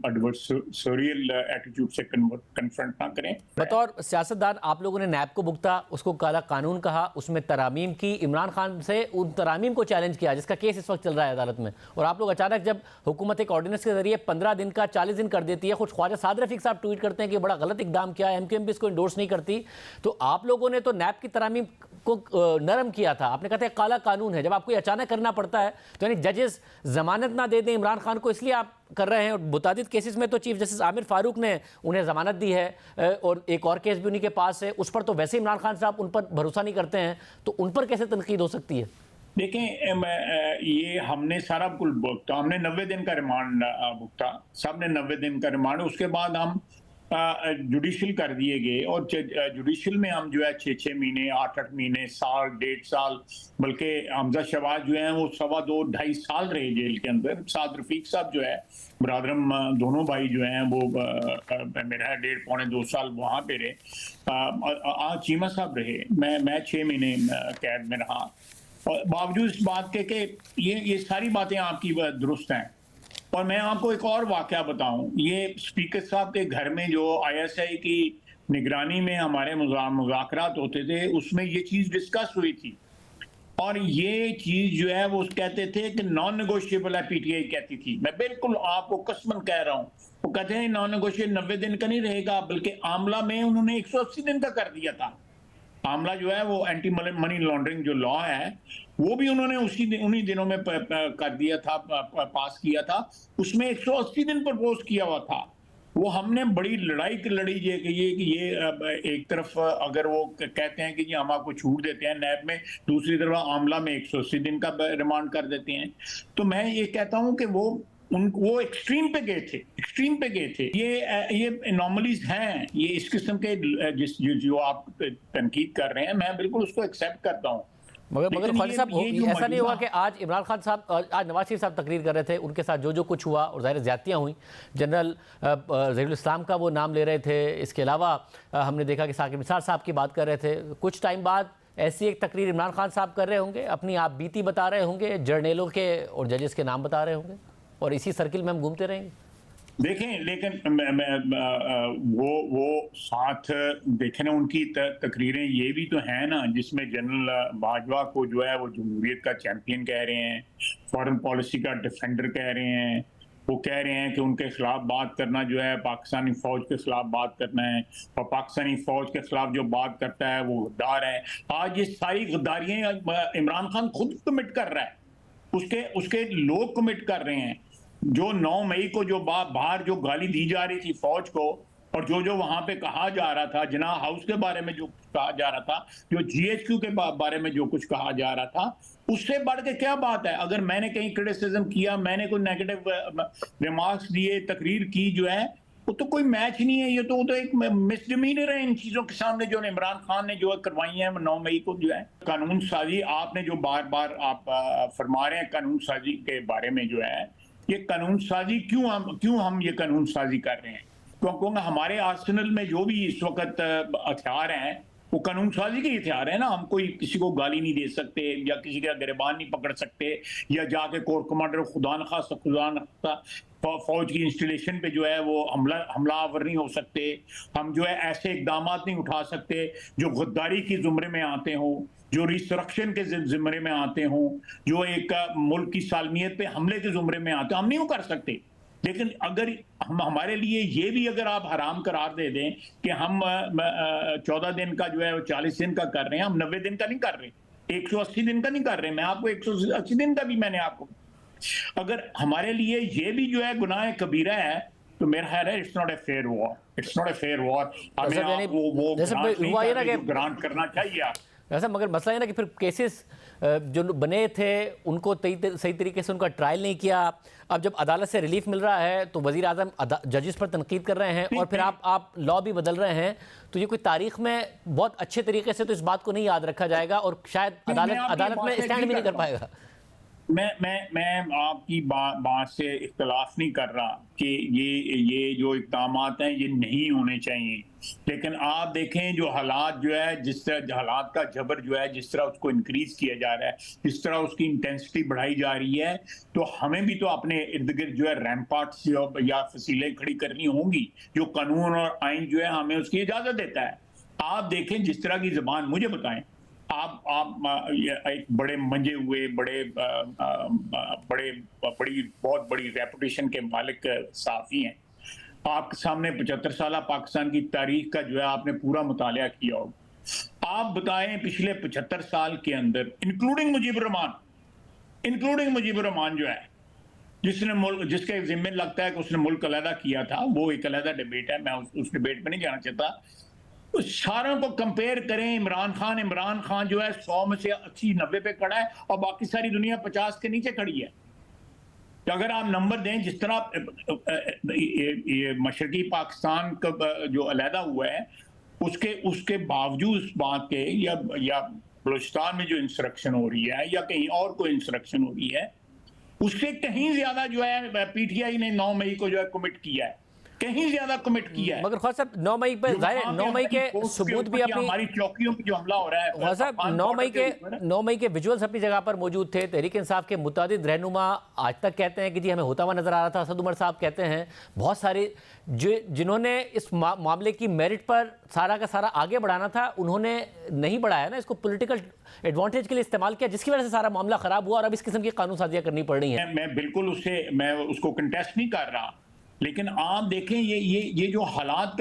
एडवर्सरियल एटीट्यूड से कन्फ्रंट ना करें। बतौर सियासतदान आप लोगों ने नैब को भुगता, उसको काला कानून कहा, उसमें तरामीम की, इमरान खान से उन तरामीम को चैलेंज किया जिसका केस इस वक्त चल रहा है अदालत में। और आप लोग अचानक जब हुकूमत एक ऑर्डिनेंस के जरिए 15 दिन का 40 दिन कर देती है, खुद ख्वाजा साद रफीक साहब ट्वीट करते हैं कि बड़ा गलत इकदाम किया है, MQM भी इसको इंडोर्स नहीं करती। तो आप लोगों ने तो नैब की तरामीम को नरम किया था, आपने कहा था काला कानून है। जब आपको अचानक करना पड़ता है तो यानी जजेस जमानत ना दे दें इमरान खान को, इसलिए आप कर रहे हैं। और मुतादिद केसेस में तो चीफ जस्टिस आमिर फारूक ने उन्हें जमानत दी है और एक और केस भी उन्हीं के पास है, उस पर तो वैसे इमरान खान साहब उन पर भरोसा नहीं करते हैं, तो उन पर कैसे तनकीद हो सकती है? देखें, ये हमने सारा कुल भुगता, हमने 90 दिन का रिमांड भुगता, सब ने 90 दिन का रिमांड, उसके बाद हम जुडिशल कर दिए गए। और जुडिशल में हम जो है 6-6 महीने, 8-8 महीने, साल, 1.5 साल, बल्कि हमजा शहबाज जो है वो 2.25 साल रहे जेल के अंदर। साद रफीक साहब जो है बरादरम, दोनों भाई जो हैं वो मेरा 1.5-2 साल वहाँ पे रहे। चीमा साहब रहे, मैं 6 महीने कैद में रहा। और बावजूद इस बात के कि ये सारी बातें आपकी दुरुस्त हैं। और मैं आपको एक और वाकया बताऊं, ये स्पीकर साहब के घर में जो ISI की निगरानी में हमारे मुज़ाकरात होते थे, उसमें ये चीज़ डिस्कस हुई थी। और ये चीज़ जो है वो कहते थे कि नॉन नेगोशिएबल है, PTI कहती थी। मैं बिल्कुल आपको कसमन कह रहा हूँ, वो कहते हैं नॉन नेगोशिएबल 90 दिन का नहीं रहेगा, बल्कि आमला में उन्होंने 180 दिन का कर दिया था। आमला जो है वो एंटी मनी लॉन्ड्रिंग जो लॉ है वो भी उन्होंने उन्हीं दिनों में कर दिया था, पास किया था। उसमें 180 दिन प्रपोज किया हुआ था। वो हमने बड़ी लड़ाई लड़ी कि ये एक तरफ अगर वो कहते हैं कि जी हम आपको छूट देते हैं नैब में, दूसरी तरफ आमला में 180 दिन का रिमांड कर देते हैं। तो मैं ये कहता हूँ कि वो एक्सट्रीम पे गए थे। ये एनॉमलीज हैं, ये इस किस्म के जो आप तनकीद कर रहे हैं, मैं बिल्कुल उसको एक्सेप्ट करता हूँ। मगर ख्वाजा साहब, ऐसा नहीं होगा कि आज इमरान खान साहब, आज नवाज शरीफ साहब तकरीर कर रहे थे, उनके साथ जो कुछ हुआ और ज़ाहिर ज़्यादतियाँ हुई, जनरल ज़हीरुल इस्लाम का वो नाम ले रहे थे, इसके अलावा हमने देखा कि साकिब निसार साहब की बात कर रहे थे। कुछ टाइम बाद ऐसी एक तकरीर इमरान खान साहब कर रहे होंगे, अपनी आप बीती बता रहे होंगे, जर्नलों के और जजेस के नाम बता रहे होंगे, और इसी सर्किल में हम घूमते रहेंगे। देखें, लेकिन वो साथ देखें ना, उनकी तकरीरें ये भी तो हैं ना जिसमें जनरल बाजवा को जो है वो जमहूरियत का चैंपियन कह रहे हैं, फॉरेन पॉलिसी का डिफेंडर कह रहे हैं, वो कह रहे हैं कि उनके खिलाफ बात करना जो है पाकिस्तानी फौज के खिलाफ बात करना है, और पाकिस्तानी फौज के खिलाफ जो बात करता है वो गद्दार है। आज ये सारी गद्दारियां इमरान खान खुद कमिट कर रहा है, उसके लोग कमिट कर रहे हैं। जो 9 मई को जो बाहर जो गाली दी जा रही थी फौज को, और जो वहां पे कहा जा रहा था, जिन्ना हाउस के बारे में जो कहा जा रहा था, जो GHQ के बारे में जो कुछ कहा जा रहा था, उससे बढ़ के क्या बात है? अगर मैंने कहीं क्रिटिसिज्म किया, मैंने कोई नेगेटिव रिमार्क्स दिए, तकरीर की जो है, वो तो कोई मैच नहीं है। ये तो एक मिसडिमीनर है इन चीजों के सामने जो इमरान खान ने जो करवाई है 9 मई को जो है। कानून साजी आपने जो बार बार आप फरमा रहे हैं कानून साजी के बारे में जो है, ये कानून साजी क्यों हम ये कानून साजी कर रहे हैं? क्योंकि हमारे आर्सेनल में जो भी इस वक्त हथियार हैं वो कानून साजी के हथियार है ना। हम कोई किसी को गाली नहीं दे सकते, या किसी का गिरबान नहीं पकड़ सकते, या जाके कोर कमांडर खुदा न खास्ता फौज की इंस्टॉलेशन पे जो है वो हमलावर नहीं हो सकते। हम जो है ऐसे इकदाम नहीं उठा सकते जो गद्दारी की जुमरे में आते हों, जो रिस्ट्रक्शन के जिम्मे में आते हों, जो एक मुल्क की सालमियत पे हमले के जुमरे में आते हैं, हम नहीं वो कर सकते। लेकिन अगर हम हमारे लिए ये भी अगर आप हराम करार दे दें कि हम 14 दिन का जो है 40 दिन का कर रहे हैं, हम 90 दिन का नहीं कर रहे, 180 दिन का नहीं कर रहे। मैं आपको 180 दिन का भी मैंने आपको, अगर हमारे लिए ये भी जो है गुनाह कबीरा है, तो मेरा ख्याल है it's not a fair war, it's not a fair war. हमें वो ग्रांट करना चाहिए ऐसा। मगर मसला है ना कि फिर केसेस जो बने थे उनको सही तरीके से उनका ट्रायल नहीं किया। अब जब अदालत से रिलीफ मिल रहा है तो वजीर आजम जजेस पर तनकीद कर रहे हैं, और फिर आप लॉ भी बदल रहे हैं, तो ये कोई तारीख में बहुत अच्छे तरीके से तो इस बात को नहीं याद रखा जाएगा, और शायद अदालत में स्टैंड भी नहीं कर पाएगा। मैं आपकी बात से इख्तलाफ नहीं कर रहा कि ये जो इक़दाम हैं ये नहीं होने चाहिए, लेकिन आप देखें जो हालात जो है, जिस तरह हालात का जबर जो है, जिस तरह उसको इंक्रीज किया जा रहा है, जिस तरह उसकी इंटेंसिटी बढ़ाई जा रही है, तो हमें भी तो अपने इर्द गिर्द जो है रैम्पार्ट्स या फसीलें खड़ी करनी होंगी, जो कानून और आइन जो है हमें उसकी इजाजत देता है। आप देखें जिस तरह की जबान, मुझे बताएं, आप एक बड़े मंजे हुए बहुत बड़ी रेपुटेशन के मालिक साफ़ी हैं, आपके सामने 75 साल पाकिस्तान की तारीख का जो है आपने पूरा मुतालिया किया होगा। आप बताएं पिछले 75 साल के अंदर, इंक्लूडिंग मुजीबुर रहमान जो है, जिसने मुल्क, जिसके जिम्मे लगता है कि उसने मुल्क अलहदा किया था, वो एक अलहदा डिबेट है, मैं उस डिबेट में नहीं जाना चाहता। तो सारों को कंपेयर करें, इमरान खान जो है 100 में से 80-90 पे खड़ा है, और बाकी सारी दुनिया 50 के नीचे खड़ी है। तो अगर आप नंबर दें, जिस तरह ये मशरकी पाकिस्तान का जो अलहदा हुआ है, उसके बावजूद इस बात के, या बलूचिस्तान में जो इंसरक्शन हो रही है, या कहीं और कोई इंसरक्शन हो रही है, उससे कहीं ज्यादा जो है PTI ने 9 मई को जो है कमिट किया है, कहीं ज्यादा कमिट किया है। मगर ख्वाजा साहब 9 मई पे जाहिर 9 मई के सबूत भी अपनी, हमारी चौकियों पे जो हमला हो रहा है, ख्वाजा साहब 9 मई के विजुअल्स अपनी जगह पर मौजूद थे। तहरीक इंसाफ के मुतादिद रहनुमा आज तक कहते हैं कि जी हमें होता हुआ नजर आ रहा था। असद उमर साहब कहते हैं, बहुत सारे जिन्होंने इस मामले की मेरिट पर सारा का सारा आगे बढ़ाना था, उन्होंने नहीं बढ़ाया ना, इसको पॉलिटिकल एडवांटेज के लिए इस्तेमाल किया, जिसकी वजह से सारा मामला खराब हुआ और अब इस किस्म की कानून साजियां करनी पड़ रही हैं। मैं बिल्कुल मैं उसको कंटेस्ट नहीं कर रहा, लेकिन आप देखें ये जो हालात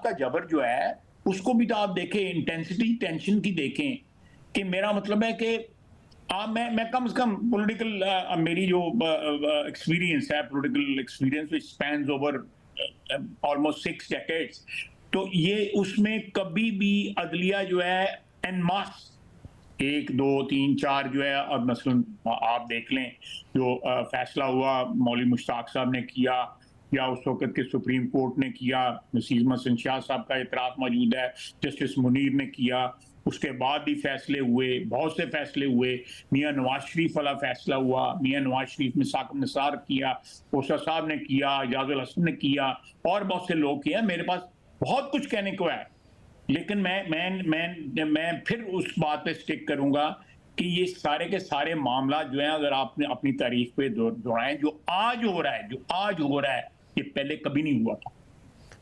का जबर जो है, उसको भी तो आप देखें, इंटेंसिटी टेंशन की देखें, कि मेरा मतलब है कि मैं कम से कम पॉलिटिकल मेरी जो एक्सपीरियंस है, political experience which spans over almost 6 decades, तो ये उसमें कभी भी अदलिया जो है एन मास 1, 2, 3, 4 जो है, और मसलन आप देख लें जो फैसला हुआ मौलवी मुश्ताक साहब ने किया, या उस वक्त के सुप्रीम कोर्ट ने किया, नसीम हसन शाह साहब का इतराफ़ मौजूद है, जस्टिस मुनीर ने किया, उसके बाद भी फैसले हुए, बहुत से फैसले हुए, मियाँ नवाज शरीफ वाला फैसला हुआ, मियाँ नवाज शरीफ ने साकिब निसार किया, ओसा साहब ने किया, एजाजुल हसन ने किया, और बहुत से लोग किया। मेरे पास बहुत कुछ कहने को है, लेकिन मैं फिर उस बात पे स्टिक करूंगा कि ये सारे के सारे मामला जो है, अगर आपने अपनी तारीख पे दोहराएं, जो आज हो रहा है ये पहले कभी नहीं हुआ था।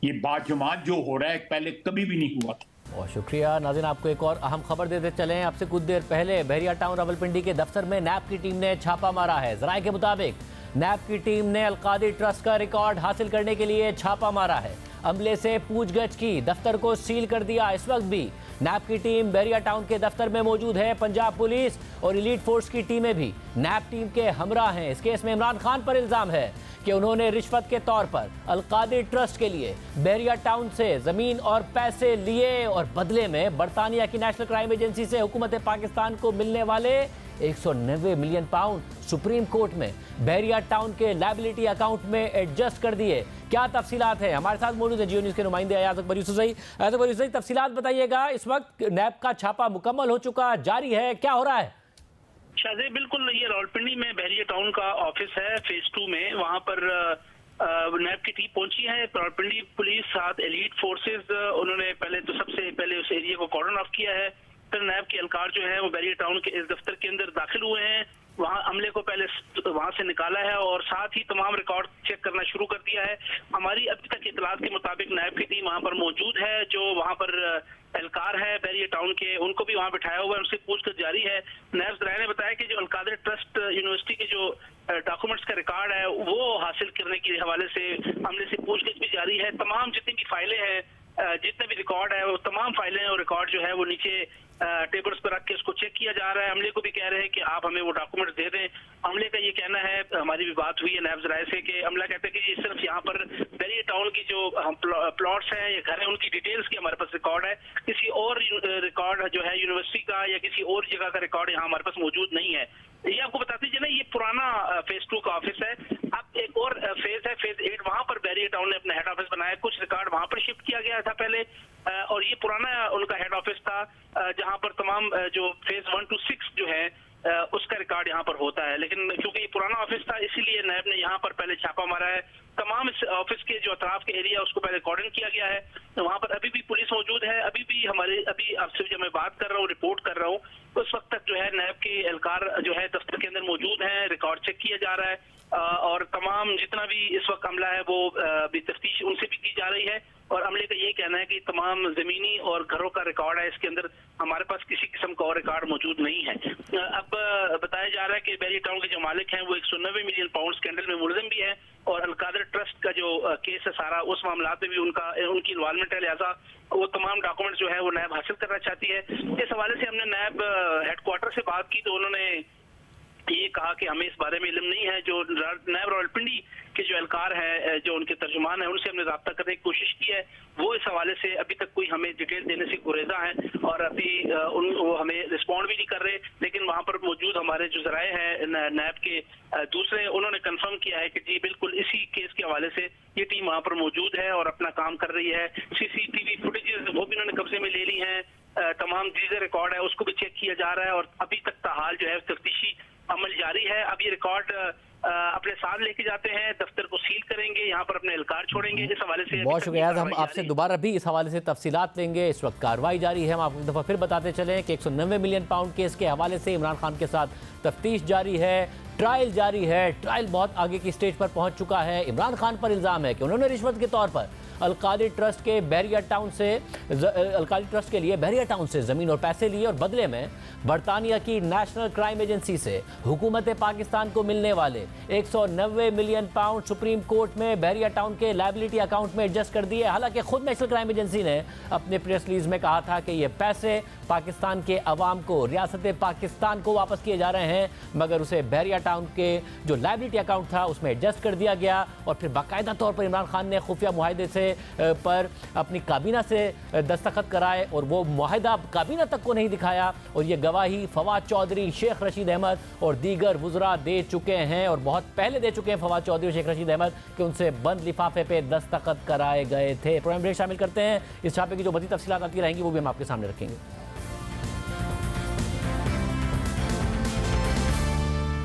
ये बाजमात जो हो रहा है पहले कभी भी नहीं हुआ था। बहुत शुक्रिया नाज़रीन। आपको एक और अहम खबर देते चलें। आपसे कुछ देर पहले बहरिया टाउन रावलपिंडी के दफ्तर में नैब की टीम ने छापा मारा है। ज़राए के मुताबिक नैब की टीम ने अलकादिर ट्रस्ट का रिकॉर्ड हासिल करने के लिए छापा मारा है। अमले से पूछगछ की, दफ्तर को सील कर दिया। इस वक्त भी नैब की टीम बहरिया टाउन के दफ्तर में मौजूद है। पंजाब पुलिस और एलीट फोर्स की टीमें भी नैब टीम के हमरा हैं। इस केस में इमरान खान पर इल्जाम है कि उन्होंने रिश्वत के तौर पर अलकादिर ट्रस्ट के लिए बहरिया टाउन से जमीन और पैसे लिए और बदले में बरतानिया की नेशनल क्राइम एजेंसी से हुकूमत पाकिस्तान को मिलने वाले 190 मिलियन पाउंड सुप्रीम कोर्ट में बहरिया टाउन के लायबिलिटी अकाउंट में एडजस्ट कर दिए। क्या तफसीलात है? हमारे साथ मौजूद है जियो न्यूज़ के नुमाइंदे अयाज अकबर यूसुफ। तफसीलात बताइएगा। इस वक्त नैब का छापा मुकम्मल हो चुका, जारी है, क्या हो रहा है? शाहजे, बिल्कुल ये रावलपिंडी में बहरिया टाउन का ऑफिस है फेज 2 में। वहां पर नैब की टीम पहुंची है। रावलपिंडी पुलिस साथ एलीट फोर्सेस, उन्होंने पहले तो सबसे पहले उस एरिया को कॉर्डन ऑफ किया है। फिर नैब के एहलकार जो है वो बहरिया टाउन के इस दफ्तर के अंदर दाखिल हुए हैं। वहां अमले को पहले वहां से निकाला है और साथ ही तमाम रिकॉर्ड चेक करना शुरू कर दिया है। हमारी अभी तक इतलात के मुताबिक नैब की टीम वहां पर मौजूद है। जो वहां पर एहलकार है बहरिया टाउन के, उनको भी वहां बिठाया हुआ है, उनसे पूछताछ जारी है। नैब ज़राए ने बताया कि जो अलकादिर ट्रस्ट यूनिवर्सिटी के जो डॉक्यूमेंट्स का रिकॉर्ड है वो हासिल करने के हवाले से अमले से पूछताछ भी जारी है। तमाम जितनी भी फाइलें हैं, जितने भी रिकॉर्ड है, वो तमाम फाइलें और रिकॉर्ड जो है वो नीचे टेबल्स पर रख के उसको चेक किया जा रहा है। अमले को भी कह रहे हैं कि आप हमें वो डॉक्यूमेंट्स दे दें। अमले का ये कहना है, हमारी भी बात हुई है नैब ज़राए से, कि अमला कहते हैं कि ये सिर्फ यहाँ पर बहरिया टाउन की जो प्लॉट्स हैं या घर है उनकी डिटेल्स की हमारे पास रिकॉर्ड है। किसी और रिकॉर्ड जो है यूनिवर्सिटी का या किसी और जगह का रिकॉर्ड यहाँ हमारे पास मौजूद नहीं है। ये आपको बता दीजिए ना, ये पुराना फेज 2 का ऑफिस है। अब एक और फेज है, फेज 8, वहां पर बहरिया टाउन ने अपना हेड ऑफिस बनाया। कुछ रिकॉर्ड वहां पर शिफ्ट किया गया था पहले, और ये पुराना उनका हेड ऑफिस था जहां पर तमाम जो फेज 1 to 6 जो है उसका रिकॉर्ड यहाँ पर होता है। लेकिन क्योंकि ये पुराना ऑफिस था इसीलिए नैब ने यहाँ पर पहले छापा मारा है। तमाम इस ऑफिस के जो अतराफ के एरिया उसको पहले कॉर्डन किया गया है। वहां पर अभी भी पुलिस मौजूद है। अभी भी अभी आपसे जब मैं बात कर रहा हूँ, रिपोर्ट कर रहा हूँ, उस वक्त तक जो है नैब के एहलकार जो है दफ्तर के अंदर मौजूद हैं। रिकॉर्ड चेक किया जा रहा है और तमाम जितना भी इस वक्त अमला है वो भी तफ्तीश उनसे भी की जा रही है। और अमले का ये कहना है कि तमाम जमीनी और घरों का रिकॉर्ड है, इसके अंदर हमारे पास किसी किस्म का और रिकॉर्ड मौजूद नहीं है। अब बताया जा रहा है कि बहरिया टाउन के जो मालिक हैं वो 190 मिलियन पाउंड स्कैंडल में मुलजिम भी है और अलकादिर ट्रस्ट का जो केस है सारा, उस मामला में भी उनकी इन्वॉल्वमेंट है। लिहाजा वो तमाम डॉक्यूमेंट्स जो है वो नैब हासिल करना चाहती है। इस हवाले से हमने नैब हेडक्वार्टर से बात की तो उन्होंने ये कहा कि हमें इस बारे में इल्म नहीं है। जो नैब रावलपिंडी के जो एहलकार है, जो उनके तर्जुमान है, उनसे हमने रब्ता करने की कोशिश की है। वो इस हवाले से अभी तक कोई हमें डिटेल देने से गुरेजा है और अभी वो हमें रिस्पॉन्ड भी नहीं कर रहे। लेकिन वहाँ पर मौजूद हमारे जो ज़राए हैं नैब के दूसरे, उन्होंने कंफर्म किया है कि जी बिल्कुल इसी केस के हवाले से ये टीम वहाँ पर मौजूद है और अपना काम कर रही है। CCTV फुटेजेस वो भी उन्होंने कब्जे में ले ली हैं। तमाम चीजें रिकॉर्ड है उसको भी चेक किया जा रहा है और अभी तक ताहाल जो है तफ्तीशी अमल जारी है। अब ये रिकॉर्ड अपने साथ लेके जाते हैं, दफ्तर को सील करेंगे, यहाँ पर अपने एहलकार छोड़ेंगे। इस हवाले से बहुत शुक्रिया। हम आपसे दोबारा भी इस हवाले से तफसीलात लेंगे। इस वक्त कार्रवाई जारी है। हम आपको एक दफ़ा फिर बताते चलें कि 190 मिलियन पाउंड केस के हवाले से इमरान खान के साथ तफ्तीश जारी है, ट्रायल जारी है। ट्रायल बहुत आगे की स्टेज पर पहुंच चुका है। इमरान खान पर इल्ज़ाम है कि उन्होंने रिश्वत के तौर पर अलकादिर ट्रस्ट के बहरिया टाउन से अलकादिर ट्रस्ट के लिए बहरिया टाउन से ज़मीन और पैसे लिए और बदले में बरतानिया की नेशनल क्राइम एजेंसी से हुकूमत पाकिस्तान को मिलने वाले 190 मिलियन पाउंड सुप्रीम कोर्ट में बहरिया टाउन के लायबिलिटी अकाउंट में एडजस्ट कर दिए। हालांकि खुद नेशनल क्राइम एजेंसी ने अपने प्रेस रिलीज में कहा था कि ये पैसे पाकिस्तान के अवाम को, रियासत पाकिस्तान को वापस किए जा रहे हैं, मगर उसे बहरिया टाउन के जो लायबिलिटी अकाउंट था उसमें एडजस्ट कर दिया गया। और फिर बाकायदा तौर पर इमरान खान ने खुफिया मुआहदे से पर अपनी काबीना से दस्तखत कराए और वो मुआहदा काबीना तक को नहीं दिखाया। और ये गवाही फवाद चौधरी, शेख रशीद अहमद और दीगर वुज़रा दे चुके हैं और बहुत पहले दे चुके हैं फवाद चौधरी और शेख रशीद अहमद कि उनसे बंद लिफाफे पे दस्तखत कराए गए थे। प्रोग्राम ब्रेक शामिल करते हैं। इस छापे की जो मज़ीद तफसीलात आती रहेंगी वो भी हम आपके सामने रखेंगे।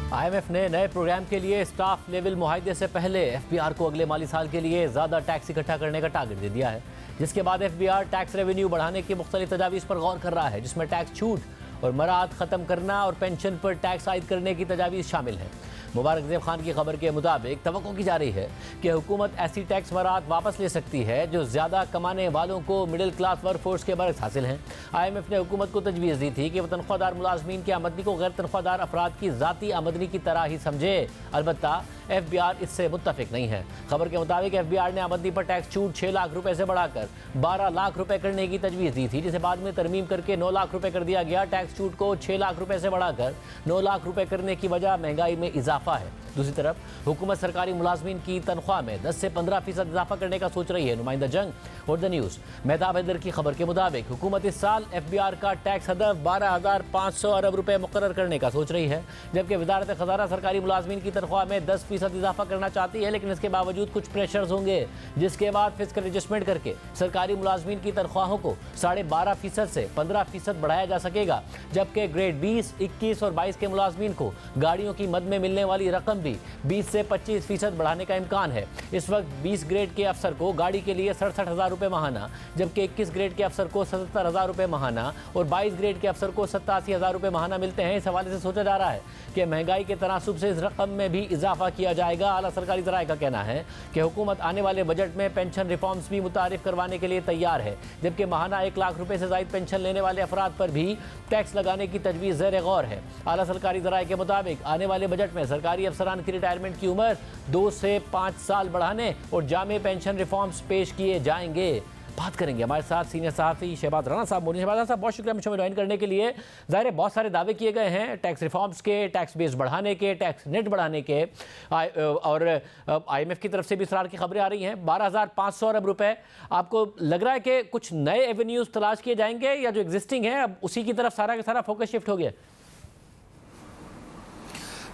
IMF ने नए प्रोग्राम के लिए स्टाफ लेवल मुआहदे से पहले FBR को अगले माली साल के लिए ज़्यादा टैक्स इकट्ठा करने का टारगेट दे दिया है, जिसके बाद FBR टैक्स रेवेन्यू बढ़ाने की मुख्तलिफ तजावीज़ पर गौर कर रहा है, जिसमें टैक्स छूट और मराहत ख़त्म करना और पेंशन पर टैक्स आयद करने की तजावीज़ शामिल हैं। मुबारक ज़ेब खान की खबर के मुताबिक तवक्को की जा रही है कि हुकूमत ऐसी टैक्स मराहत वापस ले सकती है जो ज़्यादा कमाने वालों को मिडिल क्लास वर्क फोर्स के बरक्स हासिल हैं। IMF ने हुकूमत को तजवीज़ दी थी कि वह तनख्वाहदार मुलाजमीन की आमदनी को गैर तनख्वाहदार अफराद की ज़ाती आमदनी की तरह ही समझे। अलबत्ता FBR इससे मुत्तफिक नहीं है। खबर के मुताबिक FBR ने आमदनी पर टैक्स छूट 6 लाख रुपए से बढ़ाकर 12 लाख रुपए करने की तजवीज़ दी थी, जिसे बाद में तरमीम करके 9 लाख रुपए कर दिया गया। टैक्स छूट को 6 लाख रुपए से बढ़ाकर 9 लाख रुपए करने की वजह महंगाई में इजाफा है। दूसरी तरफ हुकूमत सरकारी मुलाजमीन की तनख्वाह में 10 से 15% इजाफा करने का सोच रही है। नुमाइंदा जंग और द न्यूज़ मेहताब हैदर की खबर के मुताबिक हुकूमत इस साल FBR का टैक्स हदफ 12,500 अरब रुपए मुकर्रर करने का सोच रही है, जबकि वजारत खजाना सरकारी मुलाजमीन की तनख्वाह में 10% इजाफा करना चाहती है, लेकिन इसके बावजूद कुछ प्रेशर्स होंगे, जिसके बाद फिस्कल एडजस्टमेंट करके सरकारी मुलाजमीन की तनख्वाहों को 12.5% से 15% बढ़ाया जा सकेगा, जबकि ग्रेड 20, 21 और 22 के मुलाजमीन को गाड़ियों की मद में मिलने वाली रकम 20 से 25% बढ़ाने का इम्कान है। इस वक्त 20 ग्रेड के अफसर को गाड़ी के लिए 67,000 रुपये माहाना, जबकि 21 ग्रेड के अफसर को 77,000 रुपये माहाना और 22 ग्रेड के अफसर को 87,000 रुपये माहाना मिलते हैं। इस हवाले से सोचा जा रहा है कि महंगाई के तनासुब से इस रकम में भी इजाफा किया जाएगा। आला सरकारी ज़राए का कहना है कि हुकूमत आने वाले बजट में पेंशन रिफॉर्म्स भी मुतारिफ करवाने के लिए तैयार है, जबकि माहाना 1 लाख रुपये से ज़ायद पेंशन लेने वाले अफराद पर भी टैक्स लगाने की तजवीज़ ज़ेर गौर है। आला सरकारी ज़राए के मुताबिक आने वाले बजट में सरकारी अफसरान की रिटायरमेंट की उम्र 2 से 5 साल बढ़ाने और जामे पेंशन रिफॉर्म्स पेश किए जाएंगे। बात करेंगे हमारे साथ सीनियर सहाफ़ी शहबाज राना साहब। शहबाज साहब बहुत शुक्रिया मुझे ज्वाइन करने के लिए। ज़ाहिर है बहुत सारे दावे किए गए हैं टैक्स रिफॉर्म्स के, टैक्स बेस बढ़ाने के, टैक्स नेट बढ़ाने के, और IMF की तरफ से भी इसरार की खबरें आ रही हैं। 12,500 अरब रुपए, आपको लग रहा है कि कुछ नए एवेन्यूज़ तलाश किए जाएंगे या जो एग्जिस्टिंग है अब उसी की तरफ सारा का सारा फोकस शिफ्ट हो गया?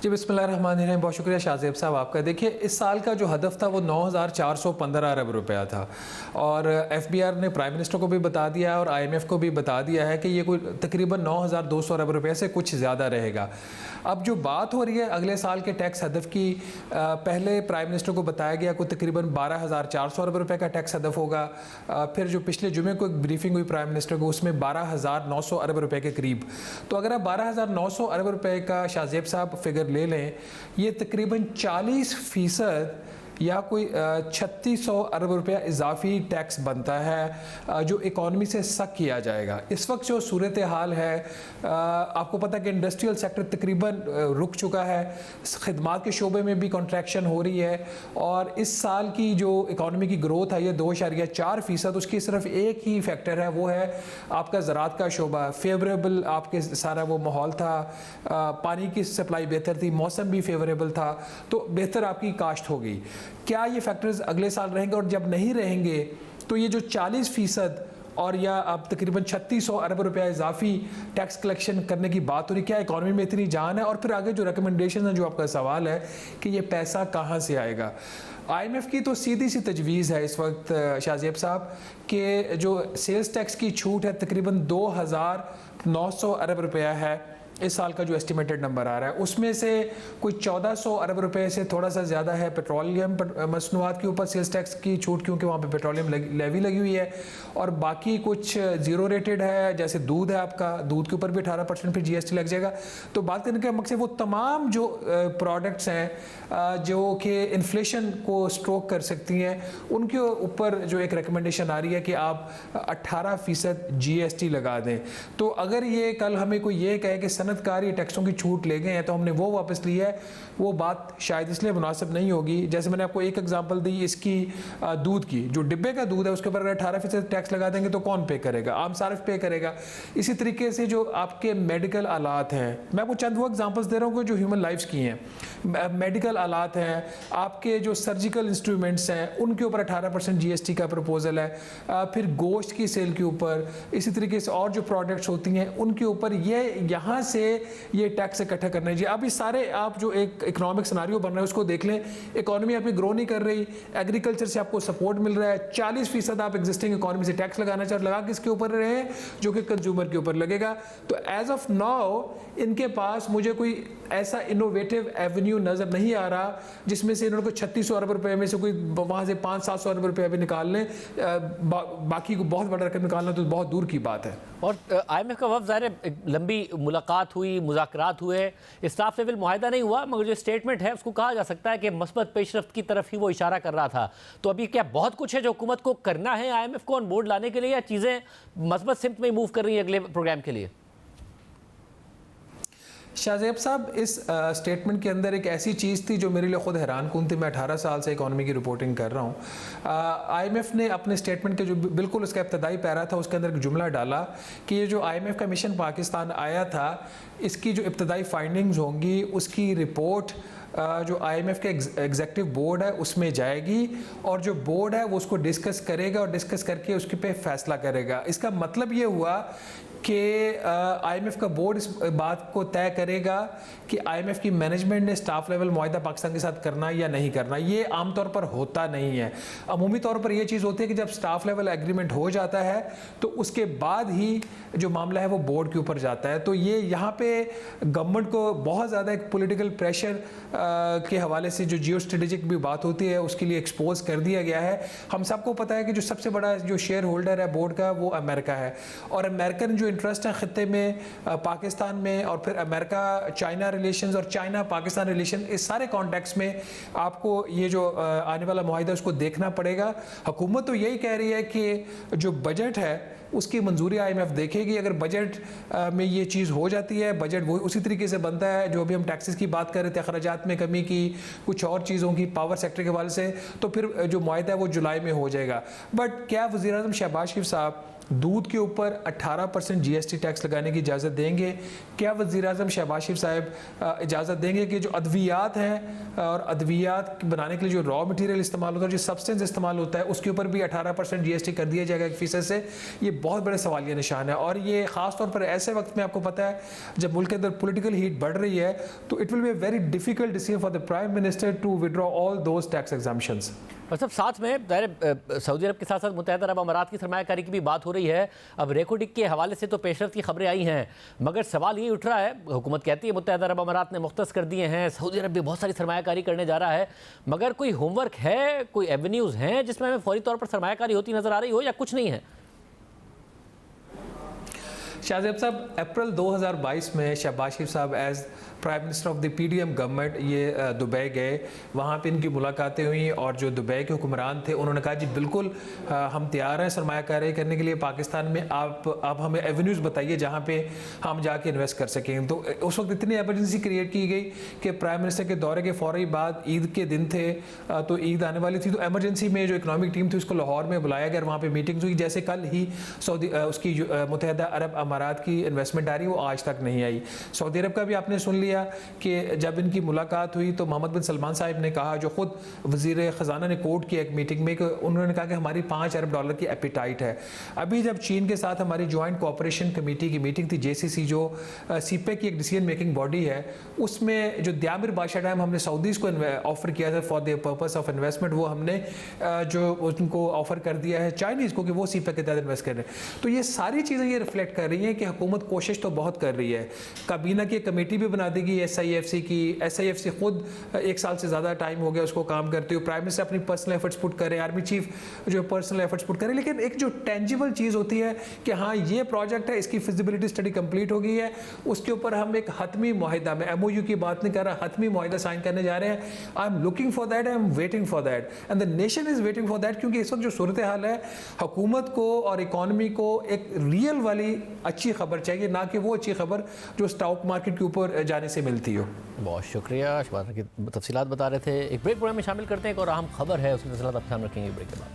जी बिस्मिल्लाहिर्रहमानिर्रहीम, बहुत शुक्रिया शाहज़ेब साहब आपका। देखिए इस साल का जो हदफ था वो 9,415 अरब रुपया था, और FBR ने प्राइम मिनिस्टर को भी बता दिया है और IMF को भी बता दिया है कि ये कोई तकरीबन 9,200 अरब रुपये से कुछ ज़्यादा रहेगा। अब जो बात हो रही है अगले साल के टैक्स हदफ की, पहले प्राइम मिनिस्टर को बताया गया कोई तकरीबन 12,400 अरब रुपये का टैक्स हदफ होगा। फिर जो पिछले जुमे को एक ब्रीफिंग हुई प्राइम मिनिस्टर को, उसमें 12,900 अरब रुपये के करीब। तो अगर आप 12,900 अरब रुपये का शाहज़ेब साहब फिगर ले लें, ये तकरीबन 40% या कोई 3600 अरब रुपया इजाफी टैक्स बनता है जो इकॉनमी से सक किया जाएगा। इस वक्त जो सूरत हाल है, आपको पता है कि इंडस्ट्रियल सेक्टर तकरीबन रुक चुका है, खिदमात के शोबे में भी कॉन्ट्रैक्शन हो रही है, और इस साल की जो इकॉनमी की ग्रोथ है ये 2.4%। उसकी सिर्फ एक ही फैक्टर है, वो है आपका ज़राअत का शोबा। फेवरेबल आपके सारा वो माहौल था, पानी की सप्लाई बेहतर थी, मौसम भी फेवरेबल था, तो बेहतर आपकी काश्त होगी। क्या ये फैक्टर्स अगले साल रहेंगे? और जब नहीं रहेंगे तो ये जो 40% और या अब तकरीबन 3600 अरब रुपया इजाफी टैक्स कलेक्शन करने की बात हो रही, क्या इकॉनमी में इतनी जान है? और फिर आगे जो रिकमेंडेशन है, जो आपका सवाल है कि ये पैसा कहाँ से आएगा, IMF की तो सीधी सी तजवीज़ है इस वक्त शाहज़ेब साहब कि जो सेल्स टैक्स की छूट है तकरीबन 2,900 अरब रुपया है इस साल का जो एस्टिमेटेड नंबर आ रहा है, उसमें से कोई 1,400 अरब रुपए से थोड़ा सा ज़्यादा है पेट्रोलियम मसनूआत के ऊपर सेल्स टैक्स की छूट, क्योंकि वहाँ पे पेट्रोलियम लेवी लगी हुई है, और बाकी कुछ ज़ीरो रेटेड है, जैसे दूध है आपका, दूध के ऊपर भी 18% फिर GST लग जाएगा। तो बात करने का मकसद वो तमाम जो प्रोडक्ट्स हैं जो कि इन्फ्लेशन को स्ट्रोक कर सकती हैं, उनके ऊपर जो एक रिकमेंडेशन आ रही है कि आप 18% GST लगा दें। तो अगर ये कल हमें कोई ये कहे कि सनतकार ये टैक्सों की छूट ले गए हैं तो हमने वो वापस ली है, वो बात शायद इसलिए मुनासिब नहीं होगी। जैसे मैंने आपको एक एग्जांपल दी इसकी, दूध की, जो डिब्बे का दूध है उसके ऊपर अगर 18% टैक्स लगा देंगे तो कौन पे करेगा? आम सारिफ पे करेगा। इसी तरीके से जो आपके मेडिकल आलात हैं, मैं आपको चंद वो एग्जांपल्स दे रहा हूँ जो ह्यूमन लाइफ्स की हैं। मेडिकल आलात हैं, आपके जो सर्जिकल इंस्ट्रूमेंट्स हैं उनके ऊपर 18% GST का प्रपोजल है। फिर गोश्त की सेल के ऊपर, इसी तरीके से और जो प्रोडक्ट्स होती हैं उनके ऊपर ये यहाँ से ये टैक्स इकट्ठा करना है जी। अब ये सारे आप जो एक इकोनॉमिक सिनारियो बन रहा है उसको देख लें, इकोनॉमी आपकी ग्रो नहीं कर रही, एग्रीकल्चर से आपको सपोर्ट मिल रहा है, 40% आप एग्जिस्टिंग इकोनॉमी से टैक्स लगाना चाह लगा किसके ऊपर रहे हैं? जो कि कंज्यूमर के ऊपर लगेगा। तो एज ऑफ नाउ इनके पास मुझे कोई ऐसा इनोवेटिव एवेन्यू नजर नहीं आ रहा जिसमें से इन्होंने 3600 अरब रुपए में से कोई वहां से 500-700 अरब रुपए भी निकाल लें, बाकी को बहुत बड़ा रकम निकालना तो बहुत दूर की बात है। और IMF का वफ़द ज़ाहिर है लंबी मुलाकात हुई, मुज़ाकरात हुए, स्टाफ लेवल मुआहदा नहीं हुआ, मगर जो स्टेटमेंट है उसको कहा जा सकता है कि मस्बत पेशरफ्त की तरफ ही वो इशारा कर रहा था। तो अभी क्या बहुत कुछ है जो हुकूमत को करना है IMF को ऑन बोर्ड लाने के लिए, या चीज़ें मस्बत सिमत में मूव कर रही हैं अगले प्रोग्राम के लिए? शाहज़ेब साहब, इस स्टेटमेंट के अंदर एक ऐसी चीज़ थी जो मेरे लिए ख़ुद हैरान कुन थी। मैं 18 साल से इकॉनमी की रिपोर्टिंग कर रहा हूँ। IMF ने अपने स्टेटमेंट के जो बिल्कुल उसका इब्तदाई पैरा था उसके अंदर एक जुमला डाला कि ये जो IMF का मिशन पाकिस्तान आया था, इसकी जो इब्तदाई फाइंडिंग्स होंगी उसकी रिपोर्ट जो IMF के एग्जेक्टिव बोर्ड है उसमें जाएगी, और जो बोर्ड है वो उसको डिस्कस करेगा और डिस्कस करके उसके पे फैसला करेगा। इसका मतलब ये हुआ कि IMF का बोर्ड इस बात को तय करेगा कि IMF की मैनेजमेंट ने स्टाफ लेवल मुआहदा पाकिस्तान के साथ करना या नहीं करना। ये आमतौर पर होता नहीं है। अमूमी तौर पर ये चीज़ होती है कि जब स्टाफ लेवल एग्रीमेंट हो जाता है तो उसके बाद ही जो मामला है वो बोर्ड के ऊपर जाता है। तो ये यहाँ पे गवर्नमेंट को बहुत ज़्यादा एक पॉलिटिकल प्रेशर के हवाले से जो जियो स्ट्रेटेजिक भी बात होती है उसके लिए एक्सपोज कर दिया गया है। हम सबको पता है कि जो सबसे बड़ा जो शेयर होल्डर है बोर्ड का वो अमेरिका है, और अमेरिकन जो इंटरेस्ट है खित्ते में, पाकिस्तान में, और फिर अमेरिका चाइना रिलेशंस और चाइना पाकिस्तान रिलेशन, इस सारे कॉन्टेक्स्ट में आपको ये जो आने वाला मुआहिदा उसको देखना पड़ेगा। हुकूमत तो यही कह रही है कि जो बजट है उसकी मंजूरी IMF देखेगी। अगर बजट में ये चीज़ हो जाती है, बजट वो उसी तरीके से बनता है जो अभी हम टैक्सेस की बात कर रहे थे, अखराजात में कमी की, कुछ और चीज़ों की, पावर सेक्टर के हवाले से, तो फिर जो मुआहिदा है वो जुलाई में हो जाएगा। बट क्या वज़ीर आज़म शहबाज शरीफ साहब दूध के ऊपर 18% GST टैक्स लगाने की इजाज़त देंगे? क्या वज़ीर आज़म शहबाज शरीफ साहब इजाज़त देंगे कि जो अद्वियात हैं और अद्वियात बनाने के लिए जो रॉ मटेरियल इस्तेमाल होता है, जो सब्सटेंस इस्तेमाल होता है, उसके ऊपर भी 18% GST कर दिया जाएगा 1% से? ये बहुत बड़े सवालिया निशान है, और ये ख़ास तौर पर ऐसे वक्त में आपको पता है जब मुल्क के अंदर पॉलिटिकल हीट बढ़ रही है, तो it will be very difficult decision for the prime minister to withdraw all those tax exemptions. और सब साथ में सऊदी अरब के साथ साथ मुत्तहिदा अरब अमारात की सरमायाकारी की भी बात हो रही है। अब रेकोडिक के हवाले से तो पेशरफ्त की खबरें आई हैं, मगर सवाल ये उठ रहा है, हुकूमत कहती है मुत्तहिदा अरब अमारात ने मुख्तस कर दिए हैं, सऊदी अरब भी बहुत सारी सरमायाकारी करने जा रहा है, मगर कोई होमवर्क है, कोई एवेन्यूज़ हैं जिसमें हमें फौरी तौर पर सरमायाकारी होती नज़र आ रही हो, या कुछ नहीं है? शाहज़ेब साहब, अप्रैल 2022 में शहबाज शरीफ साहब as prime minister of the PDM government ये दुबई गए, वहाँ पे इनकी मुलाकातें हुई, और जो दुबई के हुक्मरान थे उन्होंने कहा जी बिल्कुल हम तैयार हैं सरमायाकारी करने के लिए पाकिस्तान में, आप हमें एवेन्यूज़ बताइए जहाँ पे हम जाके इन्वेस्ट कर सकें। तो उस वक्त इतनी एमरजेंसी क्रिएट की गई कि प्राइम मिनिस्टर के दौरे के फ़ौरी बाद ईद के दिन थे, तो ईद आने वाली थी, तो एमरजेंसी में जो इकनॉमिक टीम थी उसको लाहौर में बुलाया गया, वहाँ पर मीटिंग्स हुई। जैसे कल ही सऊदी उसकी मुत्तहिदा अरब अमारात की इन्वेस्टमेंट आ रही वो आज तक नहीं आई। सऊदी अरब का भी आपने सुन लिया कि जब इनकी मुलाकात हुई तो मोहम्मद बिन सलमान साहब ने कहा, जो खुद वज़ीर ख़जाना ने कोट किया एक मीटिंग में, कि उन्होंने कहा कि हमारी $5 अरब की एपिटाइट है। अभी जब चीन के साथ हमारी जॉइंट कोऑपरेशन कमेटी की मीटिंग थी, JCC जो CPEC की एक डिसीजन मेकिंग बॉडी है, उसमें जो दियामिर बादशाह डैम हमने सऊदीज़ को ऑफ़र किया था for the purpose of investment, वो हमने जो उनको ऑफ़र कर दिया है चाइनीज़ को कि वो CPEC के तहत इन्वेस्ट करें। तो ये सारी चीज़ें ये रिफ्लेक्ट कर रही हैं कि हुकूमत कोशिश तो बहुत कर रही है। काबीना की कमेटी भी बना देगी SIFC की, SIFC खुद 1 साल से ज़्यादा टाइम हो गया उसको काम करते हुए, प्राइम मिनिस्टर अपनी पर्सनल एफर्ट्स पुट करें, आर्मी चीफ जो पर्सनल एफर्ट्स पुट करें, लेकिन एक जो टेंजिबल चीज़ होती है कि हाँ ये प्रोजेक्ट है, इसकी फिजिबिलिटी स्टडी कंप्लीट हो गई है, उसके ऊपर हम एक हतमी मुआहिदा में, MOU की बात नहीं कर रहा, हतमी मुआहिदा साइन करने जा रहे हैं। I am looking for that, I am waiting for that, and the nation is waiting for that, क्योंकि इस वक्त जो सूरत हाल है, हुकूमत को और इकॉनमी को एक रियल वाली अच्छी खबर चाहिए, ना कि वो अच्छी खबर जो स्टॉक मार्केट के ऊपर जाने से मिलती हो। बहुत शुक्रिया, शहबाज की तफसीलात बता रहे थे। एक ब्रेक प्रोग्राम में शामिल करते हैं, एक और अहम खबर है, उसकी तफसीलात आप ध्यान रखेंगे ब्रेक के बाद।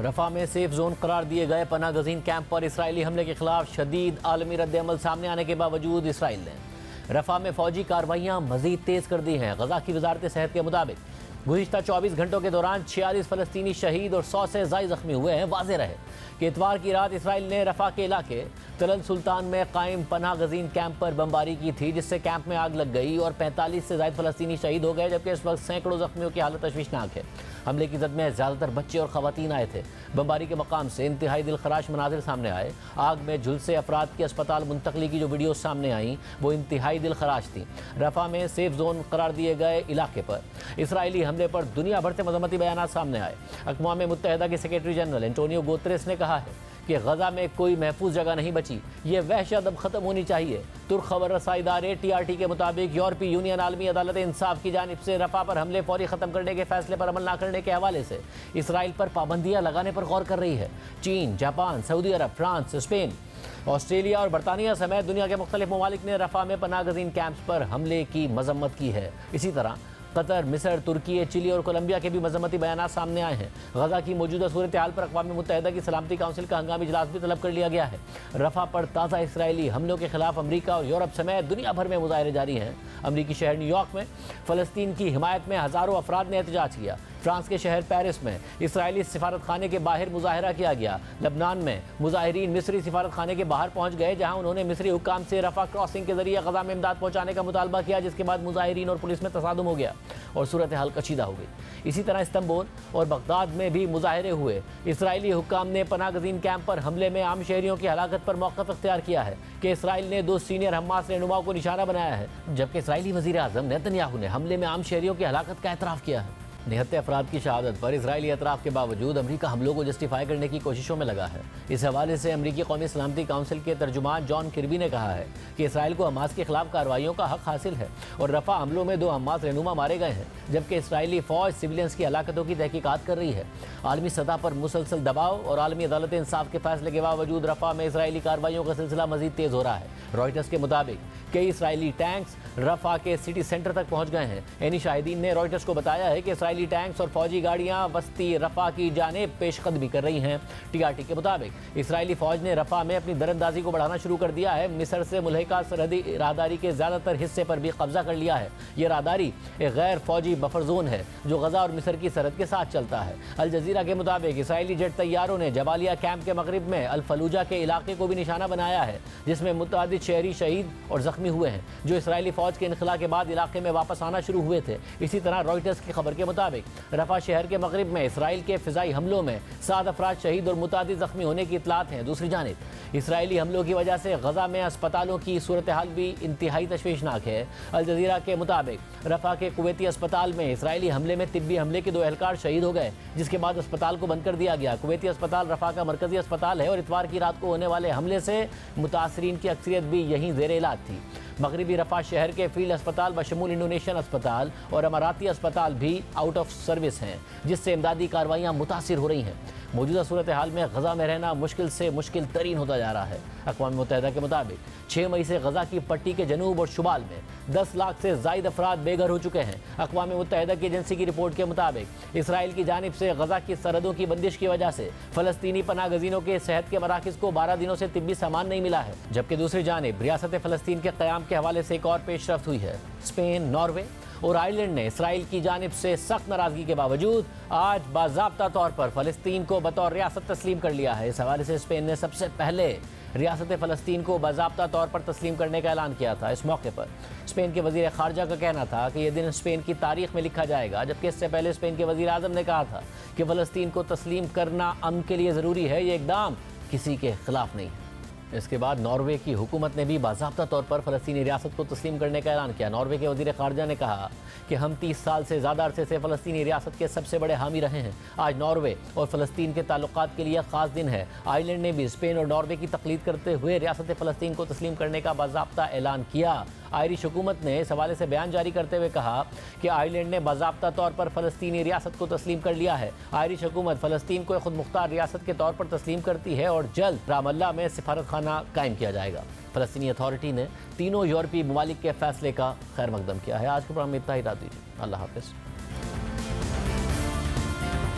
रफा में सेफ जोन करार दिए गए पनाह गजीन कैंप पर इसराइली हमले के खिलाफ शदीद आलमी रद्द-ए-अमल सामने आने के बावजूद इसराइल ने रफा में फौजी कार्रवाइयाँ मजीद तेज़ कर दी हैं। गजा की वजारत सेहत के मुताबिक गुज़िश्ता 24 घंटों के दौरान 46 फ़लस्तीनी शहीद और 100 से ज़ायद ज़ख्मी हुए हैं। वाज़ेह रहे कि इतवार की रात इसराइल ने रफा के इलाके तलल सुल्तान में कायम पनाह गजीन कैंप पर बमबारी की थी, जिससे कैंप में आग लग गई और 45 से ज़ायद फ़लस्तीनी शहीद हो गए, जबकि इस वक्त सैकड़ों ज़ख्मियों की हालत तशवीशनाक है। हमले की जद में ज़्यादातर बच्चे और ख़वातीन आए थे। बमबारी के मकाम से इंतहाई दिलखराश मनाजिर सामने आए। आग में झुलसे अफराद की अस्पताल मुंतकली की जो वीडियो सामने आई वो इंतहाई दिलखराश थी। रफ़ा में सेफ जोन करार दिए गए इलाके पर इसराइली हमले पर दुनिया भर से मजम्मती बयान सामने आए। अक़वाम मुत्तहिदा के सेक्रेटरी जनरल एंटोनियो गुतेरेस ने कहा है कि गजा में कोई महफूज जगह नहीं बची, ये वहशत अब ख़त्म होनी चाहिए। तुर्क खबर रसाई इदारे TRT के मुताबिक यूरोपीय यूनियन आलमी अदालत इंसाफ की जानिब से रफ़ा पर हमले फौरी ख़त्म करने के फैसले पर अमल न करने के हवाले से इसराइल पर पाबंदियाँ लगाने पर गौर कर रही है। चीन, जापान, सऊदी अरब, फ्रांस, स्पेन, ऑस्ट्रेलिया और बरतानिया समेत दुनिया के मुख्तलिफ ममालिक ने रफ़ा में पनाह गज़ीन कैंप्स पर हमले की मजम्मत की है। इसी तरह कतर, मिस्र, तुर्की, चिली और कोलंबिया के भी मजम्मती बयान सामने आए हैं। गजा की मौजूदा सूरत हाल पर अक़वाम मुत्तहिदा की सलामती काउंसिल का हंगामी इजलास भी तलब कर लिया गया है। रफ़ा पर ताज़ा इसराइली हमलों के खिलाफ अमरीका और यूरोप समेत दुनिया भर में मुजाहरे जारी हैं। अमरीकी शहर न्यूयॉर्क में फ़लस्तीन की हिमायत में हज़ारों अफराद ने एहतजाज किया। फ्रांस के शहर पेरिस में इसराइली सिफारत खाने के बाहर मुजाहरा किया गया। लबनान में मुजाहिरीन मिस्री सिफारत खाने के बाहर पहुंच गए, जहां उन्होंने मिस्री हुक्काम से रफ़ा क्रॉसिंग के जरिए गजा में इमदाद पहुंचाने का मुतालबा किया, जिसके बाद मुजाहिरीन और पुलिस में तसादुम हो गया और सूरत हाल कशीदा हो गई। इसी तरह इस्तांबुल और बगदाद में भी मुजाहरे हुए। इसराइली हुक्काम ने पनाह गज़ीन कैंप पर हमले में आम शहरियों की हलाकत पर मौक़िफ़ इख्तियार किया है कि इसराइल ने 2 सीनियर हमास रहनुमाओं को निशाना बनाया है, जबकि इसराइली वज़ीर आज़म नेतन्याहू ने हमले में आम शहरियों की हलाकत का एतराफ़ किया है। निहत्ते अफराद की शहादत पर इसराइली एतराफ़ के बावजूद अमरीका हमलों को जस्टिफाई करने की कोशिशों में लगा है। इस हवाले से अमरीकी कौमी सलामती काउंसिल के तर्जुमान जॉन किर्बी ने कहा है कि इसराइल को हमास के खिलाफ कार्रवाइयों का हक हासिल है और रफ़ा हमलों में 2 हमास रहनुमा मारे गए हैं, जबकि इसराइली फ़ौज सिविलियंस की हलाकतों की तहकीकात कर रही है। आलमी सतह पर मुसलसल दबाव और आलमी अदालत इंसाफ के फैसले के बावजूद रफ़ा में इसराइली कार्रवाइयों का सिलसिला मज़ीद तेज़ हो रहा है। रॉयटर्स के मुताबिक कई इसराइली टैंक्स रफ़ा के सिटी सेंटर तक पहुंच गए हैं। यानी शाहिदीन ने रॉयटर्स को बताया है कि इसराइली टैंक्स और फौजी गाड़ियां वस्ती रफ़ा की जानिब पेशकदमी कर रही हैं। TRT के मुताबिक इसराइली फ़ौज ने रफ़ा में अपनी दरअंदाजी को बढ़ाना शुरू कर दिया है। मिस्र से मुल्हिका सरहदी राहदारी के ज़्यादातर हिस्से पर भी कब्जा कर लिया है। यह राहदारी एक गैर फौजी बफर जोन है जो गजा और मिस्र की सरहद के साथ चलता है। अल जज़ीरा के मुताबिक इसराइली जेट तैयारों ने जबालिया कैंप के मगरिब में अल फलूजा के इलाके को भी निशाना बनाया है, जिसमें मुतअद्दिद शहरी शहीद और ज़ख्मी हुए हैं, जो इसराइली फ़ौज के इनखला के बाद इलाके में वापस आना शुरू हुए थे। इसी तरह रॉयटर्स की खबर के मुताबिक रफ़ा शहर के मगरिब में इसराइल के फ़िज़ाई हमलों में 7 अफराद शहीद और मुतअद्दिद ज़ख्मी होने की इतलात हैं। दूसरी जानिब इसराइली हमलों की वजह से गजा में अस्पतालों की सूरत हाल भी इंतहाई तशवीशनाक है। अल जज़ीरा के मुताबिक रफ़ा के कुवैती अस्पताल में इसराइली हमले में तिब्बी हमले के 2 एहलकार शहीद हो गए, जिसके बाद अस्पताल को बंद कर दिया गया। कुवैती अस्पताल रफ़ा का मरकज़ी अस्पताल है और इतवार की रात को होने वाले हमले से मुतासरीन की अक्सरियत भी यहीं ज़ेर इलाज थी। मगरबी रफ़ा शहर के फील्ड अस्पताल बशमूल इंडोनेशियन अस्पताल और अमाराती अस्पताल भी आउट ऑफ सर्विस हैं, जिससे इमदादी कार्रवाइयाँ मुतासिर हो रही हैं। मौजूदा सूरत हाल में गजा में रहना मुश्किल से मुश्किल तरीन होता जा रहा है। अक़वाम मुत्तहिदा के मुताबिक 6 मई से गजा की पट्टी के जनूब और शुमाल में 10 लाख से ज़ायद अफराद बेघर हो चुके हैं। अक़वाम मुत्तहिदा की एजेंसी की रिपोर्ट के मुताबिक इसराइल की जानिब से गजा की सरहदों की बंदिश की वजह से फ़लस्तीनी पनाह गज़ीनों के सेहत के मराकज़ को 12 दिनों से तिब्बी सामान नहीं मिला है, जबकि दूसरी जानिब रियासत फ़लस्तीन के क़याम के हवाले से एक और पेशरफ्त हुई है। स्पेन, नॉर्वे और आयरलैंड ने इसराइल की जानिब से सख्त नाराज़गी के बावजूद आज बाज़ाब्ता तौर पर फ़लस्तीन को बतौर रियासत तस्लीम कर लिया है। इस हवाले से स्पेन ने सबसे पहले रियासत फ़लस्तीन को बाज़ाब्ता तौर पर तस्लीम करने का ऐलान किया था। इस मौके पर स्पेन के वज़ीर ख़ारजा का कहना था कि यह दिन स्पेन की तारीख़ में लिखा जाएगा, जबकि इससे पहले स्पेन के वज़ीर आज़म ने कहा था कि फ़लस्तीन को तस्लीम करना अमन के लिए ज़रूरी है, ये इक़दाम किसी के ख़िलाफ़ नहीं है। इसके बाद नॉर्वे की हुकूमत ने भी बाज़ाब्ता तौर पर फ़लस्तीनी रियासत को तस्लीम करने का ऐलान किया। नॉर्वे के वज़ीर ख़ारजा ने कहा कि हम 30 साल से ज़्यादा अरसे से फ़लस्तीनी रियासत के सबसे बड़े हामी रहे हैं। आज नॉर्वे और फ़लस्तीन के ताल्लुकात के लिए ख़ास दिन है। आयरलैंड ने भी स्पेन और नॉर्वे की तक़लीद करते हुए रियासत फ़लस्तीन को तस्लीम करने का बाज़ाब्ता ऐलान किया। आयरिश हुकूमत ने इस हवाले से बयान जारी करते हुए कहा कि आयरलैंड ने बाज़ाब्ता तौर पर फ़लस्तीनी रियासत को तस्लीम कर लिया है। आयरिश हुकूमत फ़लस्तीन को खुद मुख्तार रियासत के तौर पर तस्लीम करती है और जल्द रामल्ला में सिफारत खाना कायम किया जाएगा। फ़लस्तीनी अथॉरिटी ने तीनों यूरोपीय ममालिक के फैसले का खैर मकदम किया है। आज के प्रोग्राम में इतना ही। रात दीजिए। अल्लाह हाफ़िज़।